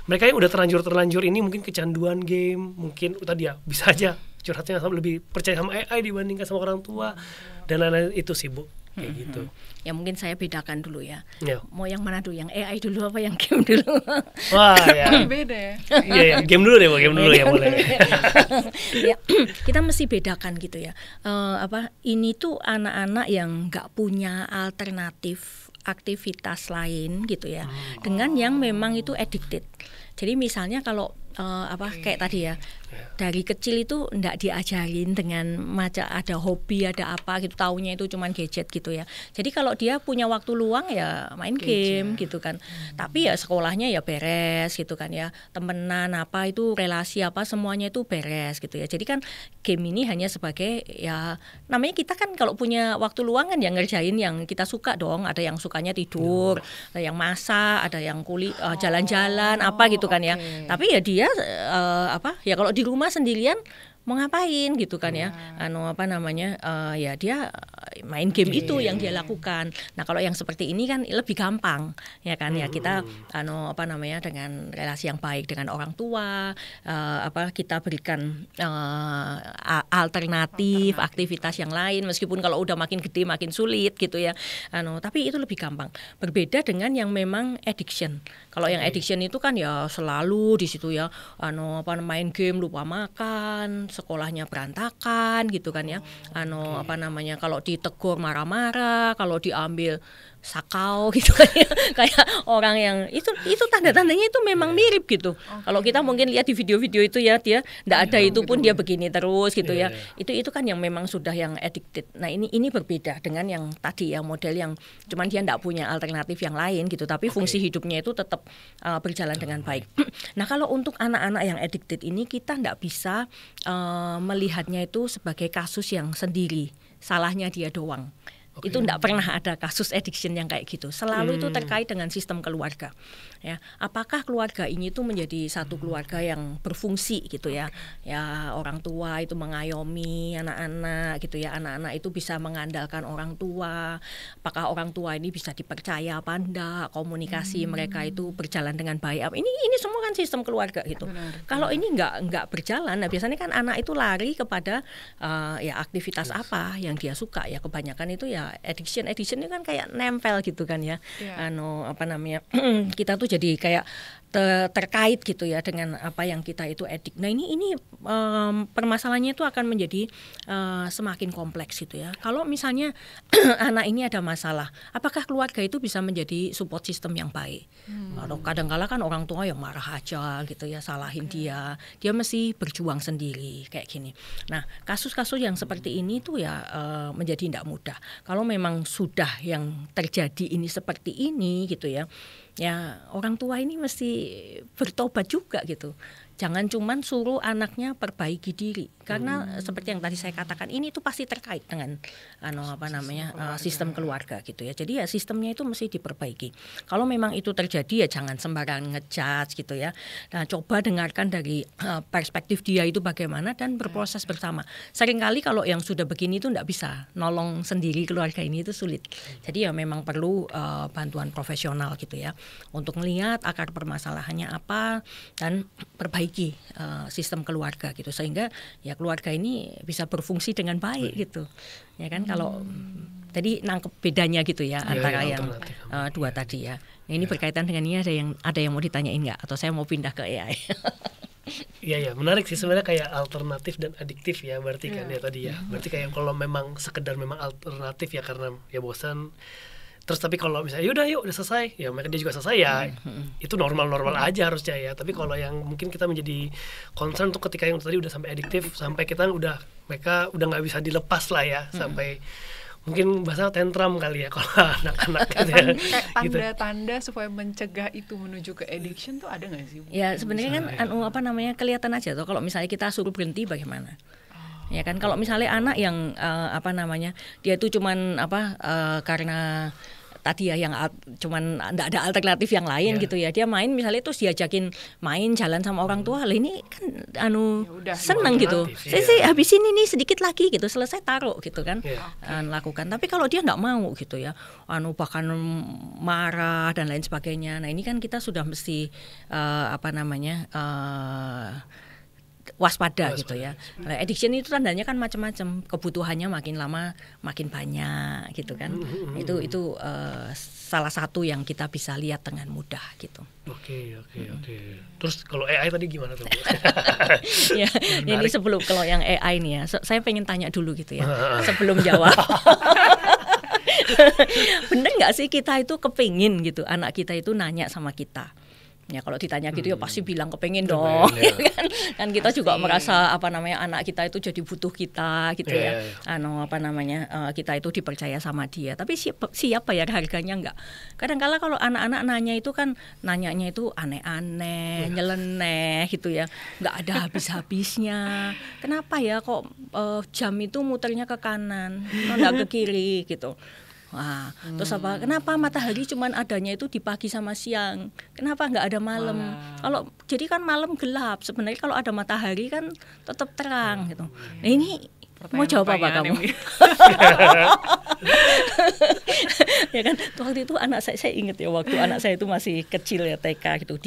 mereka yang udah terlanjur ini mungkin kecanduan game, mungkin tadi ya bisa aja curhatnya lebih percaya sama AI dibandingkan sama orang tua dan lain-lain itu sih Bu. Kayak gitu. Ya mungkin saya bedakan dulu ya. Mau yang mana dulu, yang AI dulu apa yang game dulu? Wah ya. Beda ya. Iya, game dulu deh, game dulu ya boleh. Ya, kita mesti bedakan gitu ya. Ini tuh anak-anak yang nggak punya alternatif aktivitas lain gitu ya, dengan yang memang itu addicted. Jadi misalnya kalau kayak tadi ya, dari kecil itu ndak diajarin dengan macam ada hobi, ada apa gitu, taunya itu cuman gadget gitu ya. Jadi kalau dia punya waktu luang ya main game gitu kan. Tapi ya sekolahnya ya beres gitu kan ya. Temenan apa itu, relasi apa, semuanya itu beres gitu ya. Jadi kan game ini hanya sebagai ya, namanya kita kan kalau punya waktu luang kan yang ngerjain yang kita suka dong. Ada yang sukanya tidur, ada yang masak, ada yang jalan-jalan apa gitu kan ya. Tapi ya dia ya kalau di rumah sendirian mau ngapain gitu kan ya, ya dia main game itu yang dia lakukan. Nah kalau yang seperti ini kan lebih gampang ya kan ya, kita dengan relasi yang baik dengan orang tua, kita berikan alternatif aktivitas yang lain, meskipun kalau udah makin gede makin sulit gitu ya, tapi itu lebih gampang. Berbeda dengan yang memang addiction. Kalau yang addiction itu kan ya selalu di situ ya, main game lupa makan, sekolahnya berantakan gitu kan ya. Kalau ditegur marah-marah, kalau diambil sakau gitu kan ya. Kayak orang yang itu tanda-tandanya itu memang mirip gitu. Kalau kita mungkin lihat di video-video itu ya, dia enggak ada itu pun dia begini terus gitu ya. Itu kan yang memang sudah yang addicted. Nah, ini berbeda dengan yang tadi ya, model yang cuman dia enggak punya alternatif yang lain gitu, tapi fungsi hidupnya itu tetap berjalan dengan baik. Nah, kalau untuk anak-anak yang addicted ini kita enggak bisa melihatnya itu sebagai kasus yang sendiri, salahnya dia doang. Itu enggak pernah ada kasus addiction yang kayak gitu. Selalu itu terkait dengan sistem keluarga. Ya, apakah keluarga ini tuh menjadi satu keluarga yang berfungsi gitu ya. Ya, orang tua itu mengayomi anak-anak gitu ya. Anak-anak itu bisa mengandalkan orang tua. Apakah orang tua ini bisa dipercaya apa enggak? Komunikasi mereka itu berjalan dengan baik. Ini semua kan sistem keluarga gitu. Kalau ini enggak berjalan, nah biasanya kan anak itu lari kepada ya aktivitas apa yang dia suka ya. Kebanyakan itu ya addiction itu kan kayak nempel gitu kan ya. Kita tuh jadi kayak terkait gitu ya dengan apa yang kita itu addict. Nah ini permasalahannya itu akan menjadi semakin kompleks gitu ya. Kalau misalnya anak ini ada masalah, apakah keluarga itu bisa menjadi support system yang baik? Atau kadang-kala kan orang tua yang marah aja gitu ya, salahin dia mesti berjuang sendiri kayak gini. Nah kasus-kasus yang seperti ini tuh ya menjadi tidak mudah. Kalau memang sudah yang terjadi ini seperti ini gitu ya, ya orang tua ini mesti bertobat juga gitu. Jangan cuman suruh anaknya perbaiki diri, karena seperti yang tadi saya katakan ini itu pasti terkait dengan sistem keluarga gitu ya. Jadi ya sistemnya itu mesti diperbaiki. Kalau memang itu terjadi ya jangan sembarangan ngejudge gitu ya. Nah, coba dengarkan dari perspektif dia itu bagaimana dan berproses bersama. Seringkali kalau yang sudah begini itu enggak bisa nolong sendiri keluarga ini, itu sulit. Jadi ya memang perlu bantuan profesional gitu ya untuk melihat akar permasalahannya apa dan perbaiki sistem keluarga gitu, sehingga ya keluarga ini bisa berfungsi dengan baik gitu ya kan. Kalau tadi nangkep bedanya gitu ya antara yang dua tadi ya. Nah, ini berkaitan dengan ini, ada yang mau ditanyain nggak atau saya mau pindah ke AI? Iya menarik sih sebenarnya, kayak alternatif dan adiktif ya berarti kan ya tadi ya. Berarti kayak kalau memang sekedar memang alternatif ya karena ya bosan. Terus tapi kalau misalnya yaudah udah selesai, ya mereka dia juga selesai ya, itu normal-normal aja harusnya ya. Tapi kalau yang mungkin kita menjadi concern tuh ketika yang tadi udah sampai adiktif, sampai mereka udah nggak bisa dilepas lah ya, sampai mungkin bahasa tantrum kali ya kalau anak-anak gitu ya. Tanda-tanda supaya mencegah itu menuju ke addiction tuh ada nggak sih? Ya sebenarnya kan kelihatan aja tuh kalau misalnya kita suruh berhenti bagaimana. Ya kan, kalau misalnya anak yang dia itu cuman karena tadi ya yang cuman enggak ada alternatif yang lain gitu ya, dia main misalnya terus diajakin main jalan sama orang tua, lah ini kan seneng gitu, saya habisin ini sedikit lagi gitu, selesai taruh gitu kan, lakukan. Tapi kalau dia nggak mau gitu ya, bahkan marah dan lain sebagainya, nah ini kan kita sudah mesti waspada gitu ya. Nah, addiction itu tandanya kan macam-macam, kebutuhannya makin lama makin banyak gitu kan. Itu salah satu yang kita bisa lihat dengan mudah gitu. Oke. Terus kalau AI tadi gimana tuh? Ya, ini sebelum kalau yang AI nih ya, saya pengen tanya dulu gitu ya sebelum jawab. Bener nggak sih kita itu kepingin gitu anak kita itu nanya sama kita, Ya kalau ditanya gitu ya pasti bilang kepengen dong. kan kita pasti. juga merasa anak kita itu jadi butuh kita gitu ya. Kita itu dipercaya sama dia. Tapi siapa ya harganya enggak. Kadang-kala kalau anak-anak nanya itu kan nanyanya itu aneh-aneh, nyeleneh gitu ya. Enggak ada habis-habisnya. Kenapa ya kok jam itu muternya ke kanan, enggak ke kiri gitu. Wah, terus kenapa matahari cuman adanya itu di pagi sama siang? Kenapa nggak ada malam? Kalau jadi kan malam gelap. Sebenarnya kalau ada matahari kan tetap terang gitu. Nah, ini mau jawab apa kamu? Ya kan, waktu itu anak saya ingat ya, waktu anak saya itu masih kecil ya, TK gitu,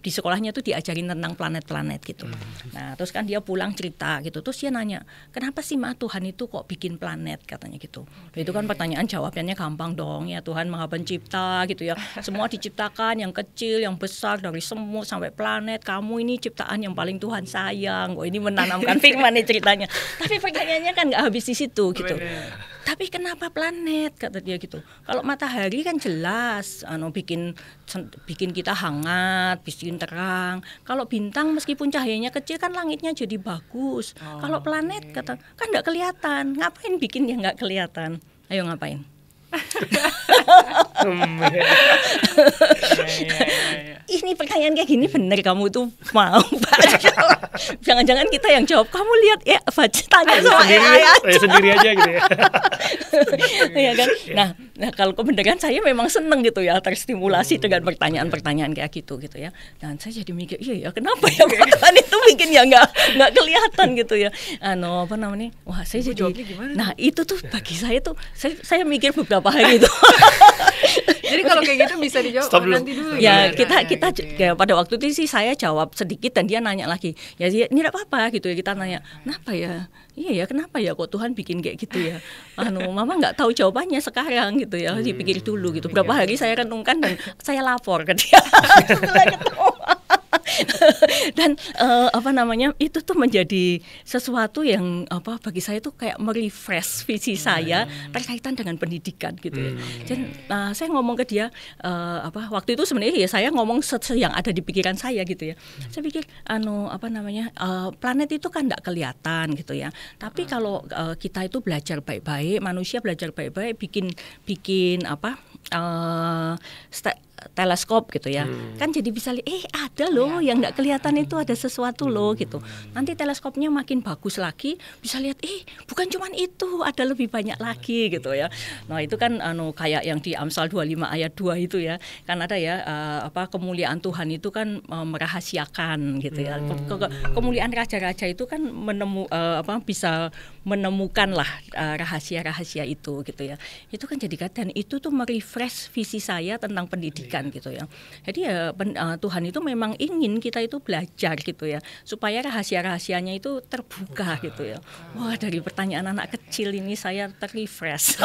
di sekolahnya tuh diajarin tentang planet-planet gitu. Nah, terus kan dia pulang cerita gitu. Terus dia nanya, kenapa sih Ma Tuhan itu kok bikin planet katanya gitu. Itu kan pertanyaan jawabannya gampang dong ya, Tuhan Maha Pencipta gitu ya. Semua diciptakan, yang kecil, yang besar, dari semut sampai planet. Kamu ini ciptaan yang paling Tuhan sayang. Ini menanamkan firman nih ceritanya. Tapi pertanyaannya kan nggak habis di situ gitu. Tapi kenapa planet kata dia gitu. Kalau matahari kan jelas bikin kita hangat, bikin terang. Kalau bintang meskipun cahayanya kecil kan langitnya jadi bagus. Kalau planet kata kan nggak kelihatan. Ngapain bikin yang nggak kelihatan? Ayo ngapain? Ini pertanyaan kayak gini bener kamu tuh mau baca? Jangan-jangan kita yang jawab, kamu lihat ya baca tanya sama AI sendiri aja gitu ya. Ya kan? Nah kalau kebenaran saya memang seneng gitu ya, terstimulasi dengan pertanyaan-pertanyaan kayak gitu ya. Dan saya jadi mikir, iya ya kenapa ya Tuhan itu bikin ya nggak kelihatan gitu ya. Wah saya jadi. Nah itu tuh bagi saya tuh saya mikir beberapa hari itu. Jadi kalau kayak gitu bisa dijawab nanti dulu. Ya kita kayak pada waktu itu sih saya jawab sedikit dan dia nanya lagi. Ya ini tidak apa-apa gitu ya, kita nanya kenapa ya? Iya ya kenapa ya kok Tuhan bikin kayak gitu ya? Mama nggak tahu jawabannya sekarang gitu ya, dipikir dulu gitu. Berapa hari saya renungkan dan saya lapor ke dia setelah ketemu. Dan itu tuh menjadi sesuatu yang bagi saya tuh kayak merefresh visi saya terkaitan dengan pendidikan gitu ya. Dan saya ngomong ke dia waktu itu sebenarnya ya saya ngomong yang ada di pikiran saya gitu ya. Saya pikir planet itu kan enggak kelihatan gitu ya. Tapi kalau kita itu belajar baik-baik, manusia belajar baik-baik bikin teleskop gitu ya, kan jadi bisa lihat ada loh yang nggak kelihatan itu ada sesuatu loh gitu. Nanti teleskopnya makin bagus lagi bisa lihat bukan cuman itu ada lebih banyak lagi gitu ya. Nah itu kan kayak yang di Amsal 25 ayat 2 itu ya kan ada ya kemuliaan Tuhan itu kan merahasiakan gitu ya. Kemuliaan raja-raja itu kan bisa menemukan lah rahasia-rahasia itu gitu ya. Itu kan jadi dan itu tuh merefresh visi saya tentang pendidikan gitu ya. Jadi ya Tuhan itu memang ingin kita itu belajar gitu ya, supaya rahasia-rahasianya itu terbuka gitu ya. Wah dari pertanyaan anak kecil ini saya terrefresh.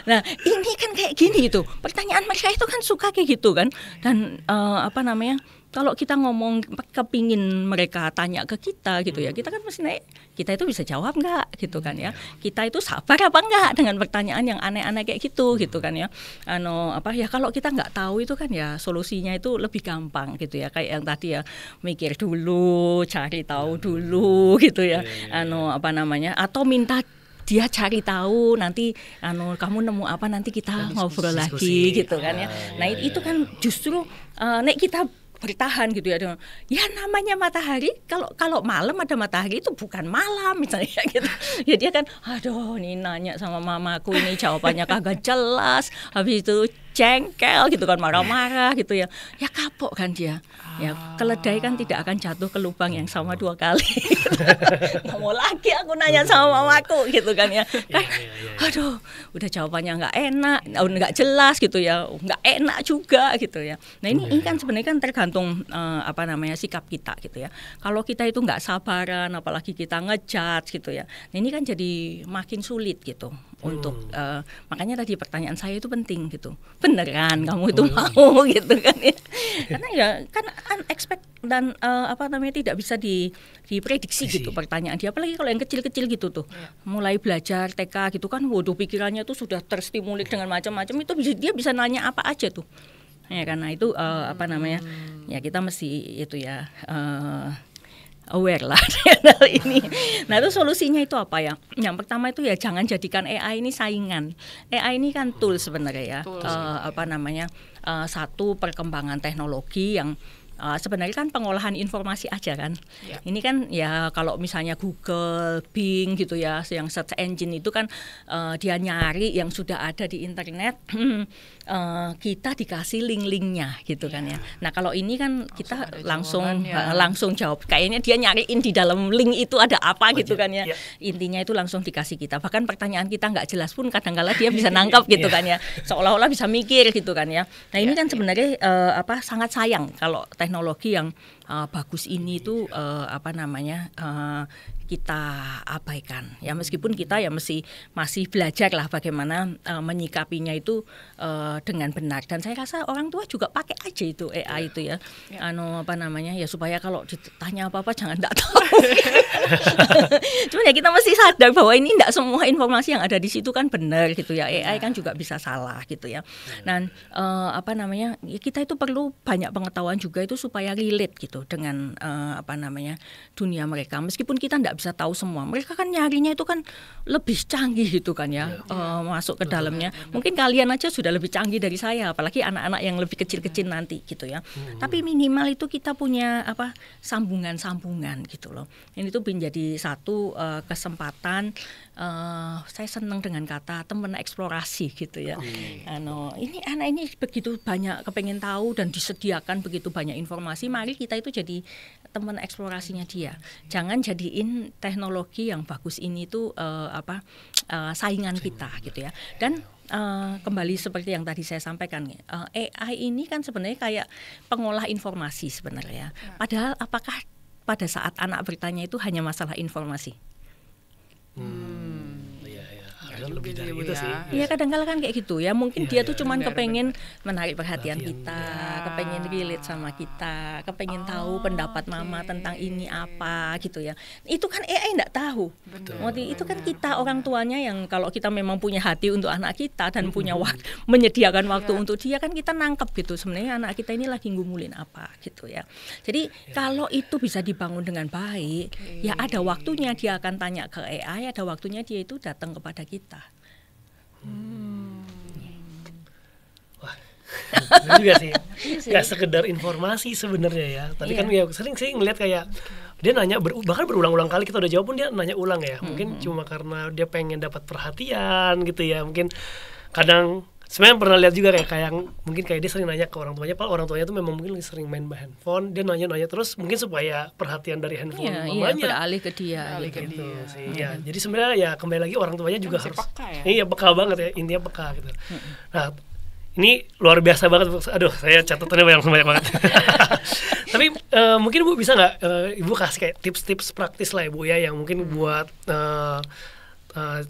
Nah ini kan kayak gini gitu. Pertanyaan mereka itu kan suka kayak gitu kan. Dan kalau kita ngomong kepingin mereka tanya ke kita gitu ya, kita kan mesti kita itu bisa jawab nggak gitu kan ya, kita itu sabar apa nggak dengan pertanyaan yang aneh-aneh kayak gitu kan ya. Kalau kita nggak tahu itu kan ya solusinya itu lebih gampang gitu ya, kayak yang tadi ya mikir dulu, cari tahu dulu gitu ya. Atau minta dia cari tahu, nanti kamu nemu apa nanti kita ngobrol lagi gitu kan ya. Nah itu kan justru kita bertahan gitu ya. Ya namanya matahari, kalau malam ada matahari itu bukan malam misalnya gitu. Ya dia kan ini nanya sama mamaku ini jawabannya kagak jelas. Habis itu jengkel gitu kan, marah-marah gitu ya. Ya kapok kan dia. Ya keledai kan tidak akan jatuh ke lubang yang sama 2 kali. Nggak mau lagi aku nanya sama mamaku gitu kan ya. Kan, udah jawabannya nggak enak, nggak jelas gitu ya, nggak enak juga gitu ya. Nah ini kan sebenarnya kan tergantung sikap kita gitu ya. Kalau kita itu nggak sabaran, apalagi kita ngejudge gitu ya. Nah ini kan jadi makin sulit gitu untuk makanya tadi pertanyaan saya itu penting gitu. Beneran kamu itu mau gitu kan ya. Karena ya kan unexpected dan tidak bisa diprediksi gitu pertanyaan dia, apalagi kalau yang kecil-kecil gitu tuh. Mulai belajar TK gitu kan, waduh pikirannya tuh sudah terstimulir dengan macam-macam, itu dia bisa nanya apa aja tuh. Ya karena itu apa namanya, ya kita mesti itu ya aware lah dengan hal ini. Nah itu solusinya itu apa ya? Yang pertama itu ya jangan jadikan AI ini saingan. AI ini kan tool sebenarnya ya. Apa namanya, satu perkembangan teknologi yang sebenarnya kan pengolahan informasi aja kan. Ini kan ya kalau misalnya Google, Bing gitu ya, yang search engine itu kan dia nyari yang sudah ada di internet, kita dikasih link-linknya gitu kan ya. Nah kalau ini kan kita langsung jawab. Kayaknya dia nyariin di dalam link itu ada apa gitu kan ya. Intinya itu langsung dikasih kita. Bahkan pertanyaan kita nggak jelas pun kadang-kala dia bisa nangkap gitu kan ya. Seolah-olah bisa mikir gitu kan ya. Nah ini kan sebenarnya sangat sayang kalau teknologi yang bagus ini tuh apa namanya kita abaikan ya, meskipun kita ya masih belajar lah bagaimana menyikapinya itu dengan benar. Dan saya rasa orang tua juga pakai aja itu AI itu ya, apa namanya ya, supaya kalau ditanya apa-apa jangan tidak tahu. Cuman ya kita mesti sadar bahwa ini tidak semua informasi yang ada di situ kan benar gitu ya. AI kan juga bisa salah gitu ya. Dan apa namanya ya, kita itu perlu banyak pengetahuan juga itu supaya relate gitu dengan apa namanya dunia mereka. Meskipun kita tidak bisa tahu semua, mereka kan nyarinya itu kan lebih canggih gitu kan ya, masuk ke dalamnya. Mungkin kalian aja sudah lebih canggih dari saya, apalagi anak-anak yang lebih kecil-kecil nanti gitu ya. Tapi minimal itu kita punya apa sambungan-sambungan gitu loh. Ini tuh menjadi satu kesempatan. Saya senang dengan kata teman eksplorasi gitu ya. Ini anak ini begitu banyak kepengen tahu dan disediakan begitu banyak informasi. Mari kita itu jadi teman eksplorasinya dia. Jangan jadiin teknologi yang bagus ini tuh saingan kita gitu ya. Dan kembali seperti yang tadi saya sampaikan, AI ini kan sebenarnya kayak pengolah informasi sebenarnya. Padahal apakah pada saat anak bertanya itu hanya masalah informasi? Lebih dari itu sih. Iya kadang-kadang kan kayak gitu ya. Mungkin dia tuh cuman kepengen menarik perhatian kita, kepengen relate sama kita, kepengen tahu pendapat mama tentang ini apa gitu ya. Itu kan AI enggak tahu. Itu kan kita orang tuanya yang kalau kita memang punya hati untuk anak kita dan punya waktu, menyediakan waktu untuk dia, kan kita nangkep gitu. Sebenarnya anak kita ini lagi ngumulin apa gitu ya. Jadi kalau itu bisa dibangun dengan baik, ya ada waktunya dia akan tanya ke AI, ada waktunya dia itu datang kepada kita. Wah, juga sih. Gak sekedar informasi sebenarnya ya. Tadi kan ya sering sih ngeliat kayak dia nanya bahkan berulang-ulang kali kita udah jawab pun dia nanya ulang ya. Mungkin cuma karena dia pengen dapat perhatian gitu ya. Mungkin kadang sebenarnya pernah lihat juga kayak mungkin kayak dia sering nanya ke orang tuanya, padahal orang tuanya tuh memang mungkin sering main handphone, dia nanya terus mungkin supaya perhatian dari handphone mamanya beralih ke dia gitu sih. Ya, jadi sebenarnya ya kembali lagi orang tuanya juga harus peka ya. Iya, peka banget ya, intinya peka gitu. Nah, ini luar biasa banget. Aduh, saya catatannya banyak banget. Tapi mungkin Bu bisa nggak Ibu kasih kayak tips-tips praktis lah ya Bu ya, yang mungkin buat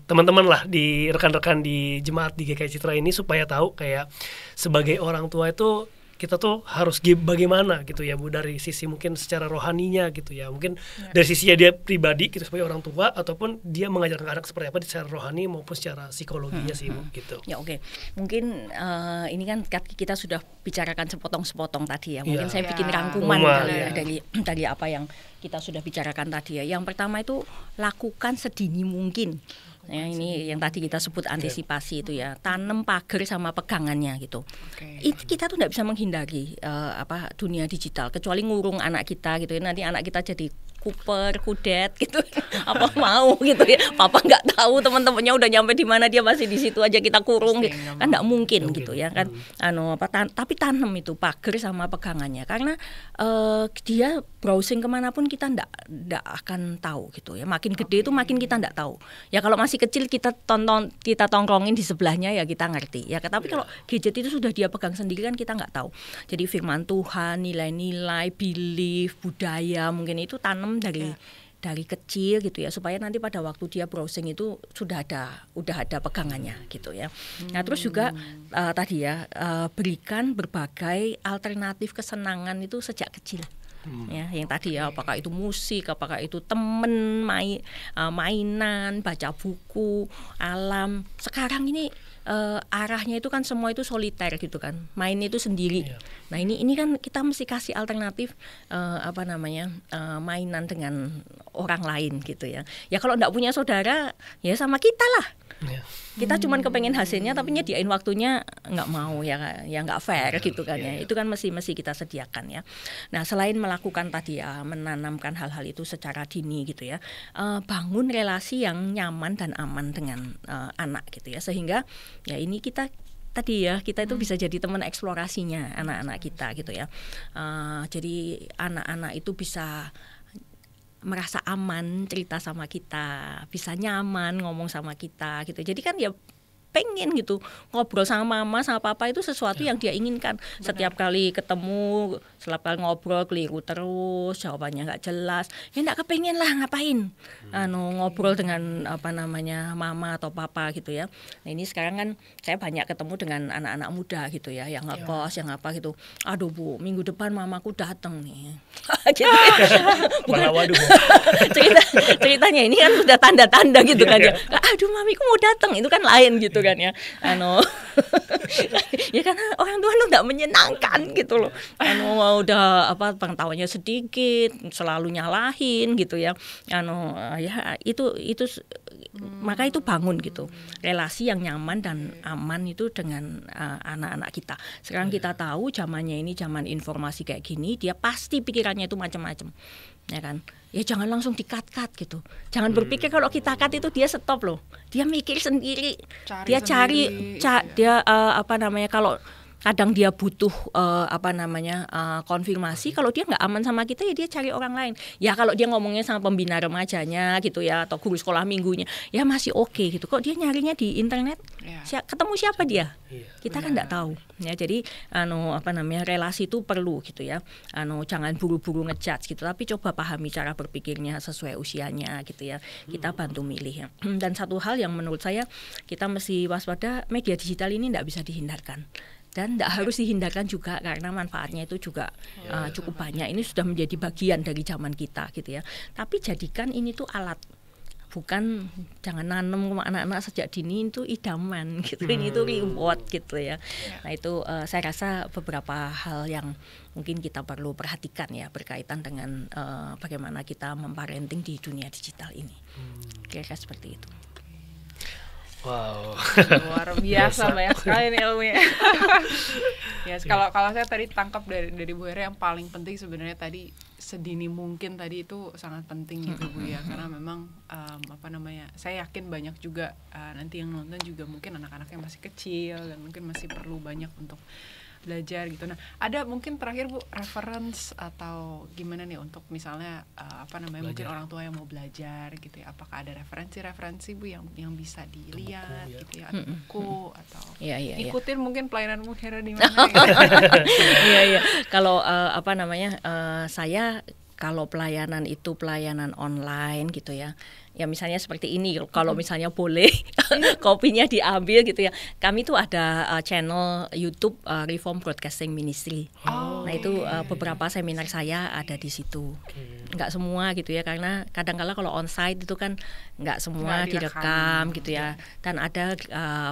teman-teman lah, di rekan-rekan di jemaat di GKI Citra ini supaya tahu kayak sebagai orang tua itu kita tuh harus bagaimana gitu ya Bu, dari sisi mungkin secara rohaninya gitu ya, mungkin dari sisinya dia pribadi gitu sebagai orang tua, ataupun dia mengajarkan anak seperti apa secara rohani maupun secara psikologinya sih Bu gitu. Ya oke. Mungkin ini kan kita sudah bicarakan sepotong-sepotong tadi ya. Mungkin saya bikin rangkuman kali ya dari apa yang kita sudah bicarakan tadi ya. Yang pertama itu lakukan sedini mungkin. Ya, ini yang tadi kita sebut antisipasi itu ya, tanam pagar sama pegangannya gitu. Itu kita tuh nggak bisa menghindari dunia digital, kecuali ngurung anak kita gitu ya. Nanti anak kita jadi kudet gitu, apa mau gitu ya. Papa nggak tahu teman-temannya udah nyampe di mana, dia masih di situ aja kita kurung gitu. Kan nggak mungkin gitu ya kan. Tapi tanam itu pagar sama pegangannya, karena dia browsing kemanapun kita nggak akan tahu gitu ya. Makin gede itu makin kita nggak tahu. Ya kalau masih kecil kita tongkrongin di sebelahnya ya kita ngerti ya. Tapi kalau gadget itu sudah dia pegang sendiri kan kita nggak tahu. Jadi firman Tuhan, nilai-nilai, belief, budaya mungkin itu tanam dari kecil gitu ya, supaya nanti pada waktu dia browsing itu udah ada pegangannya gitu ya. Nah terus juga tadi ya berikan berbagai alternatif kesenangan itu sejak kecil. Ya, yang tadi ya, apakah itu musik, apakah itu temen, mainan, baca buku, alam. Sekarang ini arahnya itu kan semua itu soliter gitu kan, main itu sendiri. Nah ini kan kita mesti kasih alternatif mainan dengan orang lain gitu ya. Ya kalau enggak punya saudara ya sama kita lah. Kita cuman kepengen hasilnya tapi nyediain waktunya nggak mau ya nggak fair gitu kan ya. Itu kan mesti kita sediakan ya. Nah selain melakukan tadi ya menanamkan hal-hal itu secara dini gitu ya, bangun relasi yang nyaman dan aman dengan anak gitu ya, sehingga ya ini kita itu bisa jadi teman eksplorasinya anak-anak kita gitu ya. Jadi anak-anak itu bisa merasa aman cerita sama kita, bisa nyaman ngomong sama kita gitu. Jadi kan ya pengen gitu ngobrol sama mama sama papa itu sesuatu yang dia inginkan. Benar. Setiap kali ketemu, setiap kali ngobrol keliru terus, jawabannya nggak jelas, ya nggak kepengen lah ngapain ngobrol dengan mama atau papa gitu ya. Nah ini sekarang kan saya banyak ketemu dengan anak-anak muda gitu ya, yang ngekos, yang apa gitu. Aduh Bu, minggu depan mamaku datang nih. Gitu. Waduh. Ceritanya ini kan sudah tanda-tanda gitu kan ya. Aduh mamiku mau datang, itu kan lain gitu kan ya. Ya karena orang tua itu enggak menyenangkan gitu loh. Udah pengetahuannya sedikit, selalu nyalahin gitu ya. Itu maka itu bangun gitu. Relasi yang nyaman dan aman itu dengan anak-anak kita. Sekarang kita tahu zamannya ini zaman informasi kayak gini, dia pasti pikirannya itu macam-macam. Ya kan? Ya jangan langsung di-cut gitu. Jangan berpikir kalau kita cut itu dia stop loh. Dia mikir sendiri. Kalau kadang dia butuh konfirmasi, kalau dia nggak aman sama kita ya dia cari orang lain. Ya kalau dia ngomongnya sama pembina remajanya gitu ya, atau guru sekolah minggunya, ya masih oke gitu. Kok dia nyarinya di internet, ketemu siapa dia? Kita kan nggak tahu. Ya jadi relasi itu perlu gitu ya. Jangan buru-buru ngejudge gitu, tapi coba pahami cara berpikirnya sesuai usianya gitu ya. Kita bantu milih ya. Dan satu hal yang menurut saya kita mesti waspada, media digital ini nggak bisa dihindarkan. Dan tidak harus dihindarkan juga karena manfaatnya itu juga cukup banyak. Ini sudah menjadi bagian dari zaman kita gitu ya. Tapi jadikan ini tuh alat, bukan jangan nanam anak-anak sejak dini itu idaman gitu. Ini itu reward gitu ya. Nah itu saya rasa beberapa hal yang mungkin kita perlu perhatikan ya berkaitan dengan bagaimana kita memparenting di dunia digital ini. Kira-kira seperti itu. Wow, luar biasa banyak sekali nih ilmunya. Yes, kalau saya tadi tangkap dari Bu Hera, yang paling penting sebenarnya tadi sedini mungkin tadi itu sangat penting gitu Bu ya, karena memang saya yakin banyak juga nanti yang nonton juga mungkin anak-anaknya masih kecil dan mungkin masih perlu banyak untuk belajar gitu. Nah, ada mungkin terakhir Bu reference atau gimana nih untuk misalnya mungkin orang tua yang mau belajar gitu ya. Apakah ada referensi Bu yang bisa dilihat gitu ya, atau buku atau ikutin mungkin pelayanan Bu Hera di mana gitu. Iya. Kalau saya kalau pelayanan itu pelayanan online gitu ya. Ya misalnya seperti ini, kalau misalnya boleh kopinya diambil gitu ya. Kami tuh ada channel YouTube Reform Broadcasting Ministry. Nah itu beberapa seminar saya ada di situ. Nggak semua gitu ya, karena kadang-kala kalau onsite itu kan nggak semua direkam gitu ya. Dan ada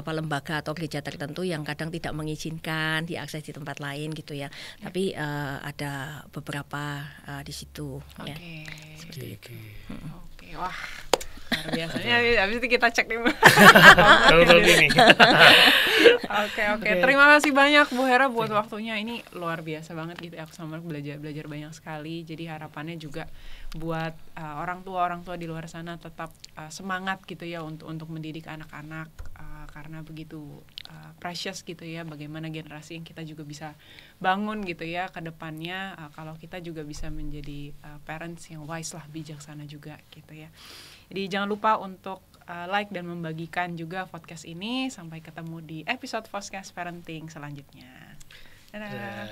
lembaga atau gereja tertentu yang kadang tidak mengizinkan diakses di tempat lain gitu ya. Tapi ada beberapa di situ. Ya. Seperti itu. Oke, wah. Biasanya habis itu kita cek nih. Oke. Terima kasih banyak Bu Hera buat waktunya. Ini luar biasa banget gitu. Aku sama belajar banyak sekali. Jadi harapannya juga buat orang tua di luar sana tetap semangat gitu ya untuk mendidik anak-anak, karena begitu precious gitu ya, bagaimana generasi yang kita juga bisa bangun gitu ya ke depannya, kalau kita juga bisa menjadi parents yang wise lah, bijaksana juga gitu ya. Jadi jangan lupa untuk like dan membagikan juga podcast ini. Sampai ketemu di episode podcast parenting selanjutnya. Dadah.